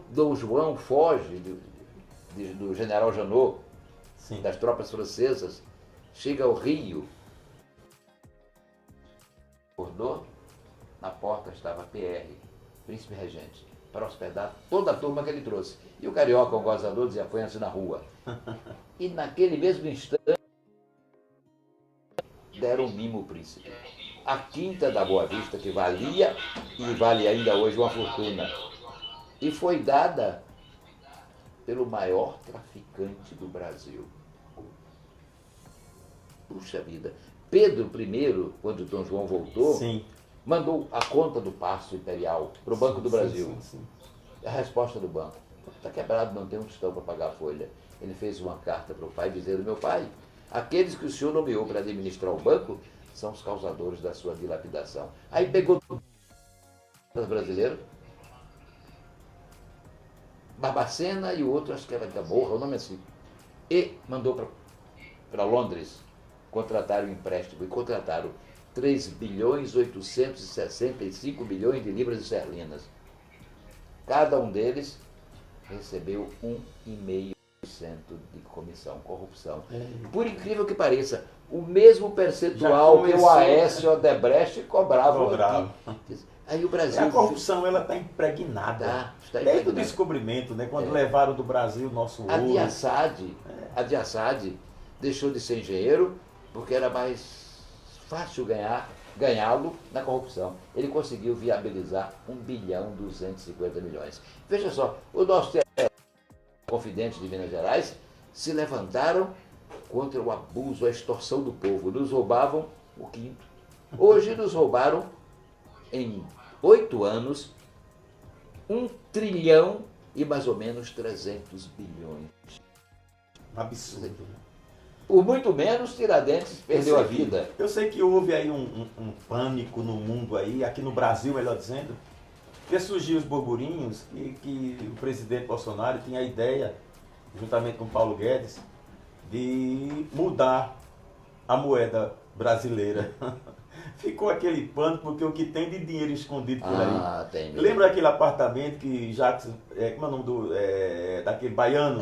Dom João foge do general Janot, das tropas francesas, chega ao Rio. Acordou, na porta estava a PR, Príncipe Regente, para hospedar toda a turma que ele trouxe. E o carioca, o gozador, dizia, põe-se na rua. E naquele mesmo instante, deram um mimo ao príncipe. A quinta da Boa Vista, que valia e vale ainda hoje uma fortuna. E foi dada pelo maior traficante do Brasil. Puxa vida. Pedro I, quando Dom João voltou, mandou a conta do Paço Imperial para o Banco do Brasil. A resposta do banco: está quebrado, não tem um tostão para pagar a folha. Ele fez uma carta para o pai dizendo: meu pai, aqueles que o senhor nomeou para administrar o banco são os causadores da sua dilapidação. Aí pegou os brasileiros, Barbacena e o outro, acho que era Gamorra, o nome é assim, e mandou para Londres contratar o empréstimo, e contrataram 3.865 bilhões de libras esterlinas. Cada um deles recebeu 1,5% de comissão, corrupção. Por incrível que pareça, o mesmo percentual que o Aécio Odebrecht cobrava. Aí o Brasil... A corrupção ela está impregnada. Desde o descobrimento, né, quando levaram do Brasil o nosso ouro. A de Assad deixou de ser engenheiro porque era mais fácil ganhá-lo na corrupção. Ele conseguiu viabilizar 1,250 bilhões. Veja só, o nosso confidente de Minas Gerais se levantaram contra o abuso, a extorsão do povo. Nos roubavam o quinto. Hoje nos roubaram, em 8 anos, 1 trilhão e mais ou menos 300 bilhões. Absurdo. Por muito menos, Tiradentes perdeu a vida. Eu sei que houve aí um pânico no mundo aí, aqui no Brasil, melhor dizendo, porque surgiu os burburinhos que o presidente Bolsonaro tinha a ideia, juntamente com Paulo Guedes, de mudar a moeda brasileira. Ficou aquele pânico, porque o que tem de dinheiro escondido por aí. Tem. Lembra aquele apartamento que Jacques, como é o nome daquele baiano?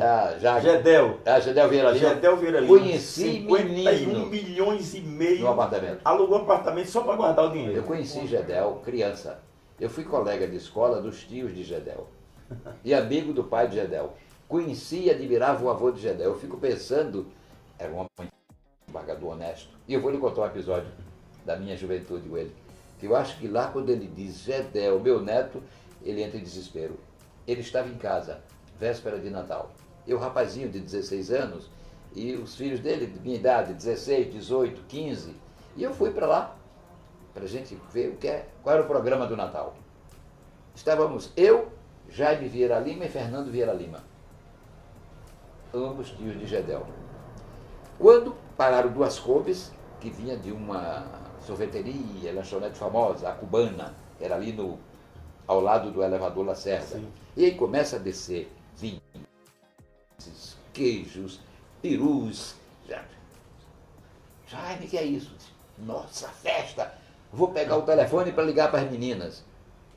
Gedel. Gedel Vieira Lima. Gedel Vieira Lima. Conheci 51 milhões e meio no apartamento. Alugou um apartamento só para guardar o dinheiro. Eu conheci Gedel, criança. Eu fui colega de escola dos tios de Gedel. E amigo do pai de Gedel. Conheci e admirava o avô de Gedel. Eu fico pensando, era um pagador honesto. E eu vou lhe contar um episódio da minha juventude com ele, Eu acho que lá quando ele diz Gedel, meu neto, ele entra em desespero. Ele estava em casa, véspera de Natal. Eu, rapazinho de 16 anos, e os filhos dele, de minha idade, 16, 18, 15, e eu fui para lá, para a gente ver qual era o programa do Natal. Estávamos eu, Jaime Vieira Lima e Fernando Vieira Lima, ambos tios de Gedel. Quando pararam duas Kombis, que vinha de uma sorveteria, lanchonete famosa, a Cubana, era ali ao lado do elevador Lacerda. Sim. E aí começa a descer vinhos, queijos, perus. Jaime, que é isso? Nossa, festa! Vou pegar o telefone para ligar para as meninas.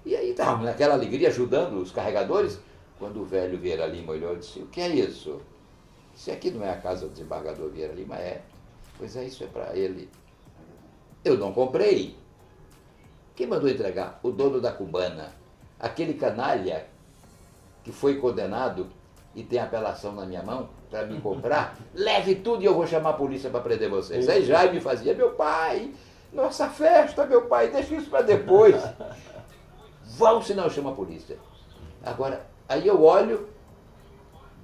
E aí estava naquela alegria, ajudando os carregadores, quando o velho Vieira Lima olhou e disse, o que é isso? Se aqui não é a casa do desembargador Vieira Lima, é. Pois é, isso é para ele. Eu não comprei. Quem mandou entregar? O dono da Cubana. Aquele canalha que foi condenado e tem apelação na minha mão para me comprar, leve tudo e eu vou chamar a polícia para prender vocês. Aí Jaime fazia, meu pai, nossa festa, meu pai, deixa isso para depois. Vão, senão eu chamo a polícia. Agora, aí eu olho,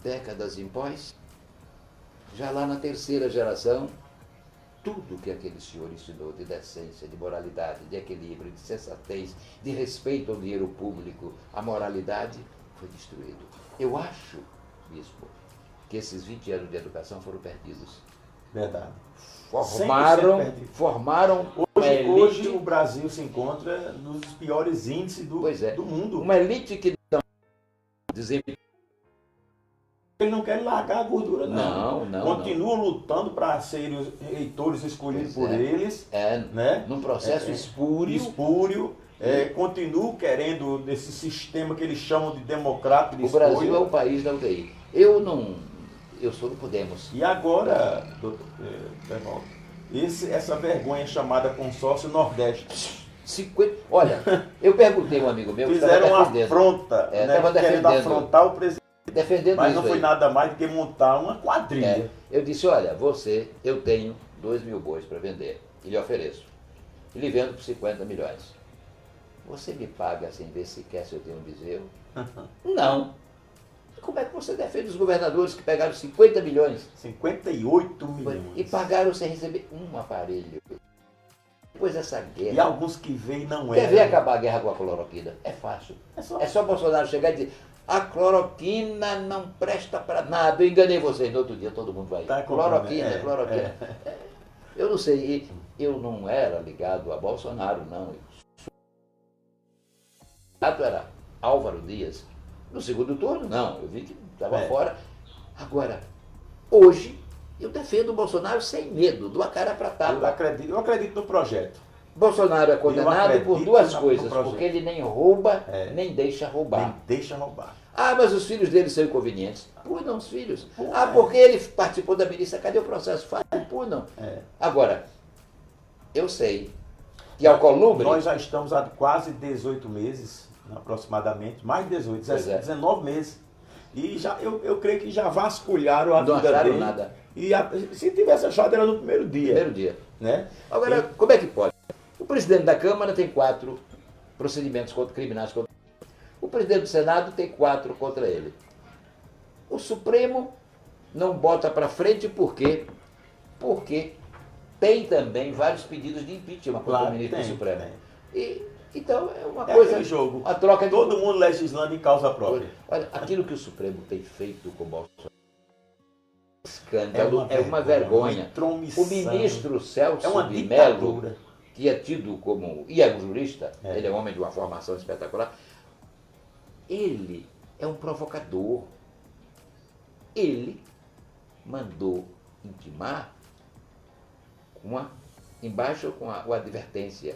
décadas em pós, já lá na terceira geração, tudo que aquele senhor ensinou de decência, de moralidade, de equilíbrio, de sensatez, de respeito ao dinheiro público, a moralidade, foi destruído. Eu acho, bispo, que esses 20 anos de educação foram perdidos. Verdade. Formaram hoje o Brasil se encontra nos piores índices do mundo. Uma elite que não desempenha. Ele não quer largar a gordura, não. Continuam lutando para serem os eleitores escolhidos por eles. Né? Num processo espúrio. Continuam querendo desse sistema que eles chamam de democrático. O Brasil é o país da UTI. Eu sou do Podemos. E agora, doutor Evaldo, essa vergonha chamada consórcio Nordeste. Olha, eu perguntei a um amigo meu que fizeram uma afronta, querendo afrontar o presidente. Mas não foi nada mais do que montar uma quadrilha. Eu disse, olha, eu tenho 2.000 bois para vender e lhe ofereço. E lhe vendo por 50 milhões. Você me paga sem ver sequer se eu tenho um bezerro? Não. Como é que você defende os governadores que pegaram 50 milhões? 58 milhões. E pagaram sem receber um aparelho. Depois dessa guerra. E alguns que veem não Quer ver acabar a guerra com a cloroquina? É fácil. É só Bolsonaro chegar e dizer, a cloroquina não presta para nada. Eu enganei vocês no outro dia, todo mundo vai. Cloroquina. Eu não sei, eu não era ligado a Bolsonaro, não. Era Álvaro Dias. No segundo turno, não. Eu vi que estava fora. Agora, hoje, eu defendo o Bolsonaro sem medo, dou a cara para tapa. Eu acredito no projeto. Bolsonaro é condenado por duas coisas, porque ele nem rouba, nem deixa roubar. Nem deixa roubar. Ah, mas os filhos dele são inconvenientes. Punam os filhos. Porque ele participou da milícia, cadê o processo? Punam. Agora, eu sei que Alcolumbre... Nós já estamos há quase 18 meses, aproximadamente, mais de 18, 19 meses. E já, eu creio que já vasculharam a vida dele. Nada. E se tivesse achado, era no primeiro dia. Primeiro dia. Né? Agora, como é que pode? O presidente da Câmara tem 4 procedimentos criminais contra ele. O presidente do Senado tem 4 contra ele. O Supremo não bota para frente por quê? Porque tem também vários pedidos de impeachment contra o ministro do Supremo. Então é uma coisa... jogo. A troca de... Todo mundo legislando em causa própria. Olha, aquilo que o Supremo tem feito com o Bolsonaro, escândalo, é uma vergonha. O ministro Celso de Mello, que é tido como... E é um jurista, ele é um homem de uma formação espetacular. Ele é um provocador. Ele mandou intimar embaixo com a advertência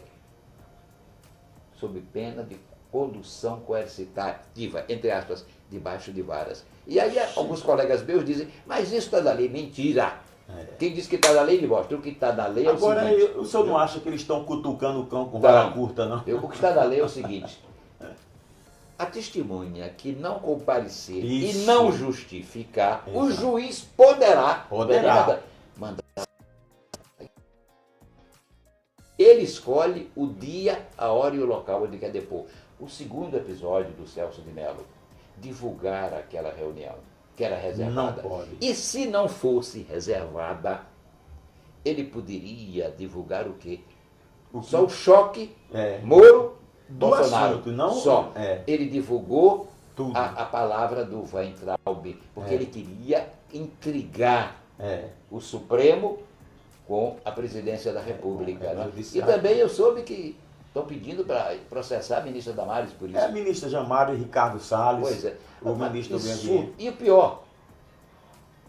sob pena de condução coercitativa, entre aspas, debaixo de varas. E aí alguns colegas meus dizem, mas isso está na lei. Mentira! Quem diz que está na lei, ele mostra. O que está na lei é o seguinte... Agora, o senhor não acha que eles estão cutucando o cão com vara curta, não? O que está na lei é o seguinte... A testemunha que não comparecer e não justificar, o juiz poderá mandar. Ele escolhe o dia, a hora e o local onde quer depor. O segundo episódio do Celso de Mello, divulgar aquela reunião, que era reservada. Não pode. E se não fosse reservada, ele poderia divulgar o quê? Só o choque, Moro, do Bolsonaro. assunto, não só. Ele divulgou tudo. A palavra do Weintraub, porque ele queria intrigar o Supremo com a presidência da República. Né? E também eu soube que estão pedindo para processar a ministra Damares por isso. A ministra Damares e Ricardo Salles, pois é. o ministro do Meio Ambiente. E o pior,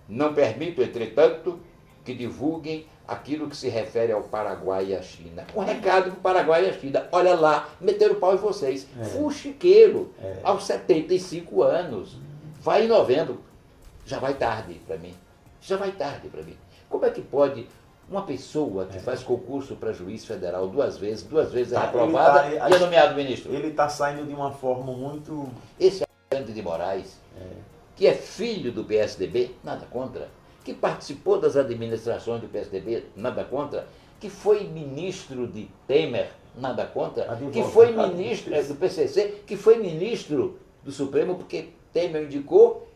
não permito, entretanto, que divulguem aquilo que se refere ao Paraguai e à China. Um recado para o Paraguai e à China. Olha lá, meteram o pau em vocês. Fuxiqueiro, aos 75 anos. Vai em novembro. Já vai tarde para mim. Já vai tarde para mim. Como é que pode uma pessoa que faz concurso para juiz federal duas vezes é aprovada e é nomeado ministro? Ele está saindo de uma forma muito... Esse Alexandre de Moraes, que é filho do PSDB, nada contra, que participou das administrações do PSDB, nada contra, que foi ministro de Temer, nada contra, que foi ministro do PCC, que foi ministro do Supremo, porque Temer indicou,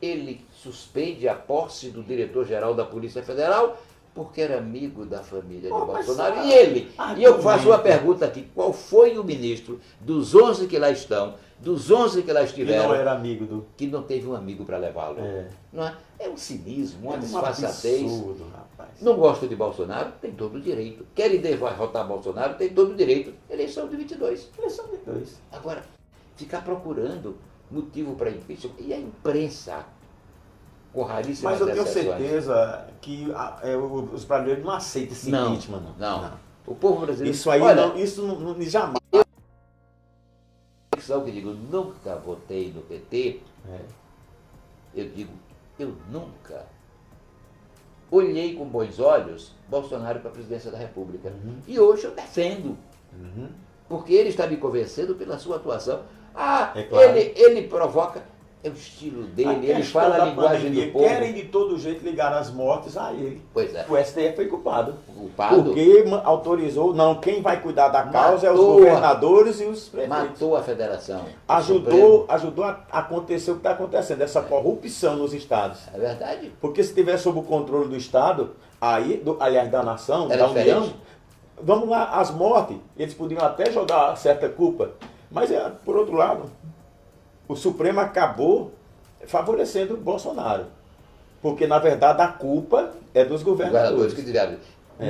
ele suspende a posse do diretor-geral da Polícia Federal, porque era amigo da família de Bolsonaro. E ele? E eu faço uma pergunta aqui, qual foi o ministro dos 11 que lá estão, dos 11 que lá estiveram, que não era amigo do... que não teve um amigo para levá-lo? Não é? É um cinismo, uma disfarçatez. Absurdo, rapaz. Não gosta de Bolsonaro? Tem todo o direito. Querem derrotar Bolsonaro? Tem todo o direito. Eleição de 22. Eleição de 22. Agora, ficar procurando motivo para impeachment. E a imprensa, com raríssimas exceções. Mas eu tenho exceções, certeza que os brasileiros não aceitam esse impeachment, não. O povo brasileiro... Isso aí, olha, isso não jamais... Eu que digo, nunca votei no PT, eu digo, eu nunca olhei com bons olhos Bolsonaro para a presidência da República. E hoje eu defendo. Porque ele está me convencendo pela sua atuação. Claro. ele provoca... É o estilo dele, ele fala a linguagem do povo. Querem de todo jeito ligar as mortes a ele. Pois é. O STF foi culpado. Culpado? Porque autorizou, não, quem vai cuidar da causa é os governadores e os prefeitos. Matou a federação. Ajudou a acontecer o que está acontecendo, essa corrupção nos estados. É verdade. Porque se estiver sob o controle do Estado, aliás, da nação, era da União, diferente. Vamos lá, as mortes, eles podiam até jogar certa culpa. Mas, por outro lado, o Supremo acabou favorecendo o Bolsonaro. Porque, na verdade, a culpa é dos governadores. Que tiveram.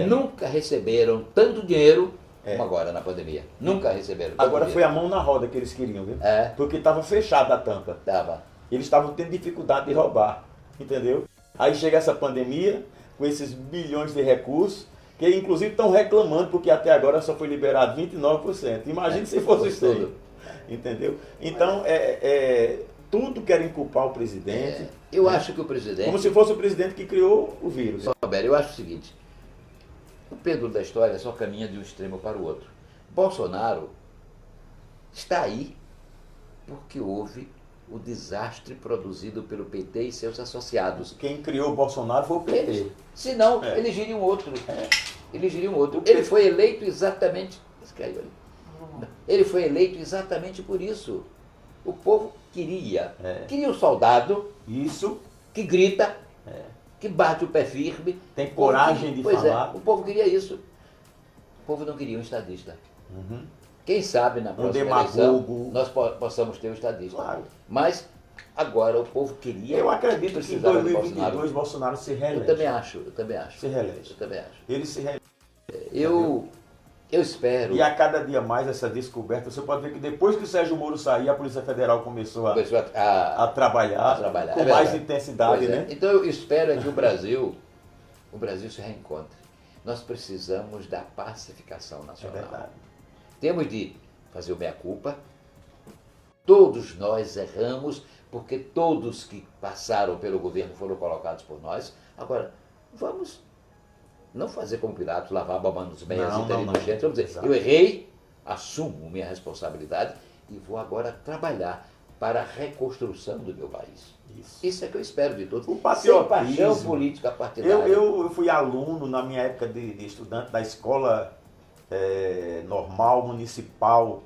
Nunca receberam tanto dinheiro como agora na pandemia. Nunca receberam. Agora foi a mão na roda que eles queriam, viu? Porque estava fechada a tampa. Eles estavam tendo dificuldade de roubar. Entendeu? Aí chega essa pandemia, com esses bilhões de recursos, que inclusive estão reclamando, porque até agora só foi liberado 29%. Imagine se fosse isso tudo. Entendeu? Então, tudo querem culpar o presidente. Eu acho que o presidente... Como se fosse o presidente que criou o vírus. Roberto, eu acho o seguinte, o pêndulo da história só caminha de um extremo para o outro. Bolsonaro está aí porque houve o desastre produzido pelo PT e seus associados. Quem criou o Bolsonaro foi o PT. Senão, elegiriam outro. Elegiriam outro. Ele foi eleito exatamente... Ele foi eleito exatamente por isso. O povo queria o soldado, isso, que grita, que bate o pé firme, tem coragem de falar. O povo queria isso. O povo não queria um estadista. Quem sabe na próxima eleição nós possamos ter um estadista. Claro. Mas agora o povo queria... Eu acredito que em 2022 Bolsonaro se reelege. Eu também acho. Se reelege. Eu também acho. Ele se reelege. Eu espero... E a cada dia mais essa descoberta, você pode ver que depois que o Sérgio Moro sair, a Polícia Federal começou a trabalhar com mais intensidade, né? Então eu espero que o Brasil se reencontre. Nós precisamos da pacificação nacional. É verdade. Temos de fazer o meia-culpa. Todos nós erramos, porque todos que passaram pelo governo foram colocados por nós. Agora, vamos... não fazer como Pilatos, lavar a bomba nos meias inteligentes. Vamos dizer, eu errei, assumo minha responsabilidade e vou agora trabalhar para a reconstrução do meu país. Isso é que eu espero de todos. O patriotismo. Sem paixão política partidária. Eu fui aluno, na minha época de estudante da escola normal, municipal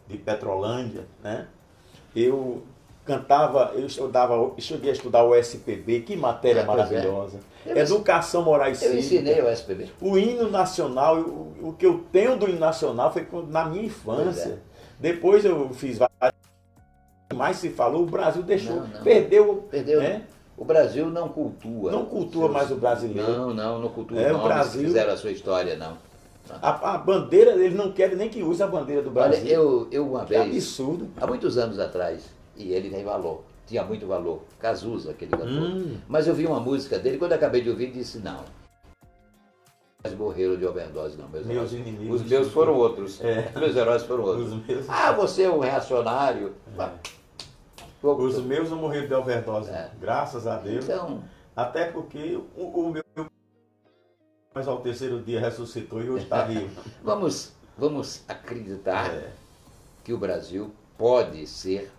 de Petrolândia, né? Eu cantava, eu cheguei a estudar o SPB, que matéria maravilhosa. Educação Moral e Cívica. Eu ensinei o SPB. O hino nacional, o que eu tenho do hino nacional foi na minha infância. Depois eu fiz várias, mais se falou, o Brasil deixou, perdeu. Né? O Brasil não cultua. Não cultua mais o brasileiro. Não cultua os nomes que fizeram a sua história, não. A bandeira, eles não querem nem que use a bandeira do Brasil. Olha, eu uma vez, absurdo. Há muitos anos atrás, e ele tem valor, tinha muito valor, Cazuza, aquele cantor. Mas eu vi uma música dele, quando eu acabei de ouvir, disse, não. Mas morreram de overdose, não. Meus inimigos. Os meus foram outros. Meus heróis foram outros. Você é um reacionário. Os meus não morreram de overdose, graças a Deus. Então, até porque o meu, mas ao terceiro dia ressuscitou e hoje está vivo. Vamos acreditar que o Brasil pode ser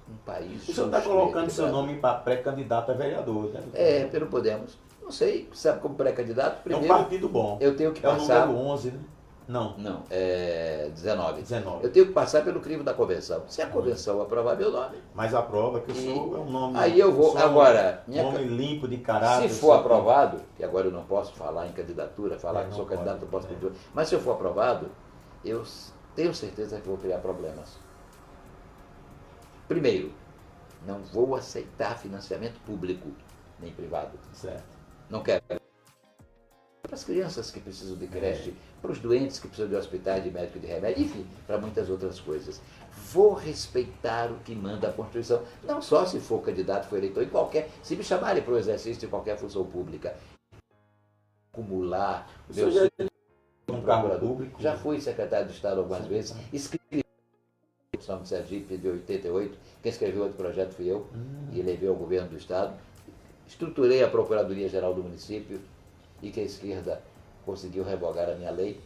um país. O senhor está colocando seu nome para pré-candidato a vereador, né? Pelo Podemos. Não sei, sabe, como pré-candidato, primeiro... É um partido bom. Eu tenho que passar... É o número 11, né? Não, é 19. 19. Eu tenho que passar pelo crivo da convenção. Se a convenção aprovar meu nome... Mas aprova que o senhor é um nome... Aí eu vou, agora... Um nome limpo de caráter. Se for aprovado, que agora eu não posso falar em candidatura, falar que sou candidato, não posso pedir... Mas se eu for aprovado, eu tenho certeza que vou criar problemas. Primeiro, não vou aceitar financiamento público, nem privado. Certo. Não quero. Para as crianças que precisam de creche, para os doentes que precisam de hospitais, de médico, de remédio, enfim, para muitas outras coisas. Vou respeitar o que manda a Constituição, não só se for candidato, for eleitor, se me chamarem para o exercício de qualquer função pública. Acumular meus um cargo público. Já fui secretário de Estado algumas vezes, escrevi o São de Sergipe de 88, quem escreveu outro projeto fui eu, e levei ao governo do Estado. Estruturei a Procuradoria-Geral do município e que a esquerda conseguiu revogar a minha lei,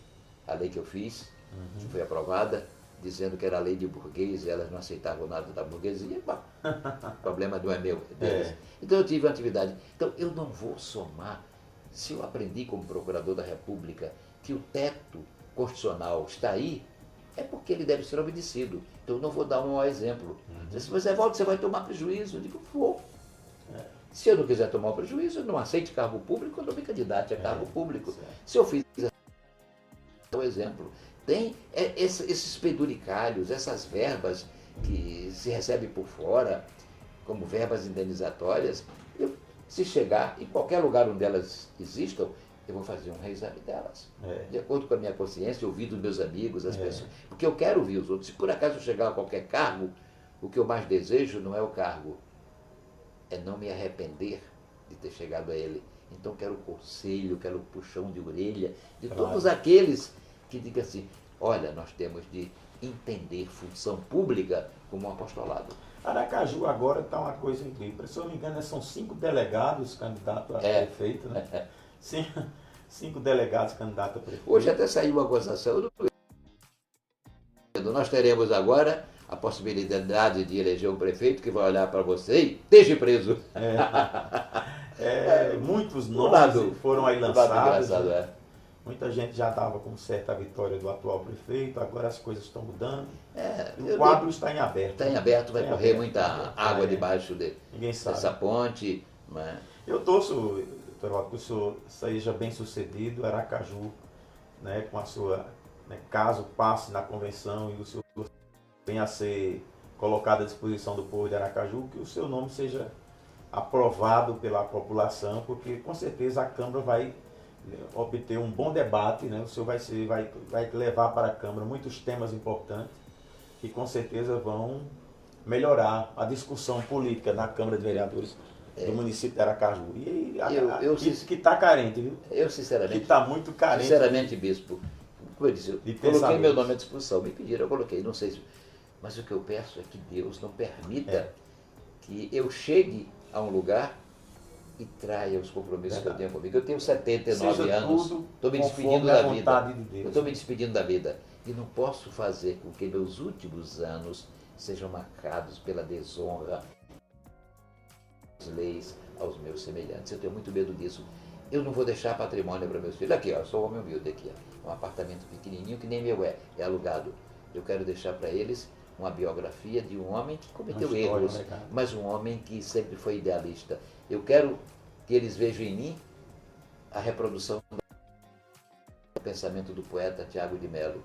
a lei que eu fiz, que foi aprovada, dizendo que era a lei de burguês e elas não aceitavam nada da burguesia. Bom, o problema não é meu, é deles. Então eu tive uma atividade. Então eu não vou somar. Se eu aprendi como procurador da República que o teto constitucional está aí, é porque ele deve ser obedecido. Então eu não vou dar um mau exemplo. Mas Evaldo, você vai tomar prejuízo. Eu digo, vou. Se eu não quiser tomar o prejuízo, eu não aceite cargo público, eu não me candidate a cargo público. Se eu fizer um exemplo, tem esses penduricalhos, essas verbas que se recebem por fora, como verbas indenizatórias, se chegar em qualquer lugar onde elas existam, eu vou fazer um reexame delas. De acordo com a minha consciência, ouvir dos meus amigos, as pessoas. Porque eu quero ouvir os outros. Se por acaso eu chegar a qualquer cargo, o que eu mais desejo não é o cargo, é não me arrepender de ter chegado a ele. Então quero o conselho, quero o puxão de orelha de todos aqueles que digam assim, olha, nós temos de entender função pública como um apostolado. Aracaju agora está uma coisa incrível. Se eu não me engano, são 5 delegados candidatos a prefeito, né? 5 delegados candidatos a prefeito. Hoje até saiu uma gozação. Nós teremos agora a possibilidade de eleger um prefeito que vai olhar para você e esteja preso. Muitos nomes foram aí lançados. Muita gente já dava como certa a vitória do atual prefeito, agora as coisas estão mudando. O quadro está em aberto. Está em aberto, vai correr muita água debaixo dessa ponte. Né? Eu torço, doutor Evaldo, que o senhor seja bem sucedido, Aracaju, né, com a sua, caso passe na convenção e o senhor venha a ser colocado à disposição do povo de Aracaju, que o seu nome seja aprovado pela população, porque com certeza a Câmara vai obter um bom debate, né? O senhor vai levar para a Câmara muitos temas importantes que com certeza vão melhorar a discussão política na Câmara de Vereadores do município de Aracaju. E que está carente, viu? Eu sinceramente... Que está muito carente. Sinceramente, bispo, como eu disse, eu coloquei meu nome à disposição, me pediram, eu coloquei, não sei se... Mas o que eu peço é que Deus não permita que eu chegue a um lugar e traia os compromissos que eu tenho comigo. Eu tenho 79 anos, estou me despedindo da vida. Eu estou me despedindo da vida. E não posso fazer com que meus últimos anos sejam marcados pela desonra das leis aos meus semelhantes. Eu tenho muito medo disso. Eu não vou deixar patrimônio para meus filhos. Aqui, ó, eu sou homem humilde aqui, ó, um apartamento pequenininho que nem meu é alugado. Eu quero deixar para eles uma biografia de um homem que cometeu erros, mas um homem que sempre foi idealista. Eu quero que eles vejam em mim a reprodução do pensamento do poeta Tiago de Mello.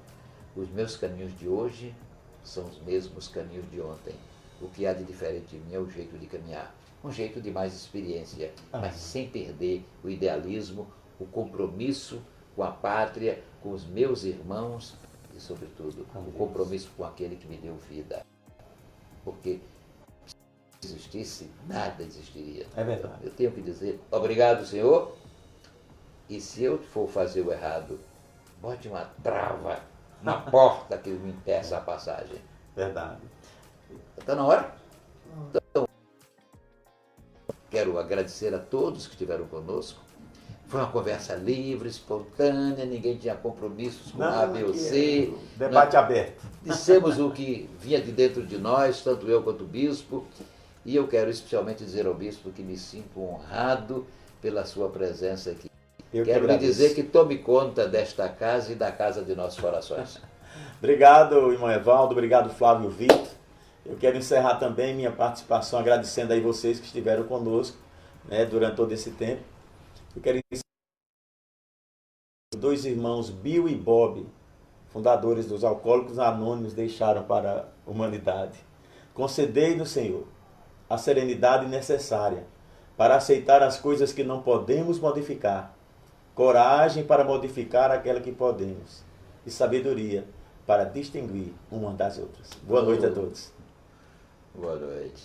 Os meus caminhos de hoje são os mesmos caminhos de ontem. O que há de diferente em mim é o jeito de caminhar. Um jeito de mais experiência, mas sem perder o idealismo, o compromisso com a pátria, com os meus irmãos e, sobretudo, o compromisso com aquele que me deu vida. Porque se existisse, nada existiria. É verdade. Eu tenho que dizer, obrigado, Senhor, e se eu for fazer o errado, bote uma trava na porta que me impeça a passagem. Verdade. Está na hora? Então, quero agradecer a todos que estiveram conosco. Foi uma conversa livre, espontânea, ninguém tinha compromissos com A, B ou C. Debate aberto. Dissemos o que vinha de dentro de nós, tanto eu quanto o bispo. E eu quero especialmente dizer ao bispo que me sinto honrado pela sua presença aqui. Quero lhe dizer que tome conta desta casa e da casa de nossos corações. Obrigado, irmão Evaldo. Obrigado, Flávio Vitor. Eu quero encerrar também minha participação agradecendo aí vocês que estiveram conosco, né, durante todo esse tempo. Eu quero encerrar os dois irmãos Bill e Bob, fundadores dos Alcoólicos Anônimos, deixaram para a humanidade. Concedei-nos, Senhor, a serenidade necessária para aceitar as coisas que não podemos modificar, coragem para modificar aquela que podemos e sabedoria para distinguir uma das outras. Boa noite a todos. Boa noite.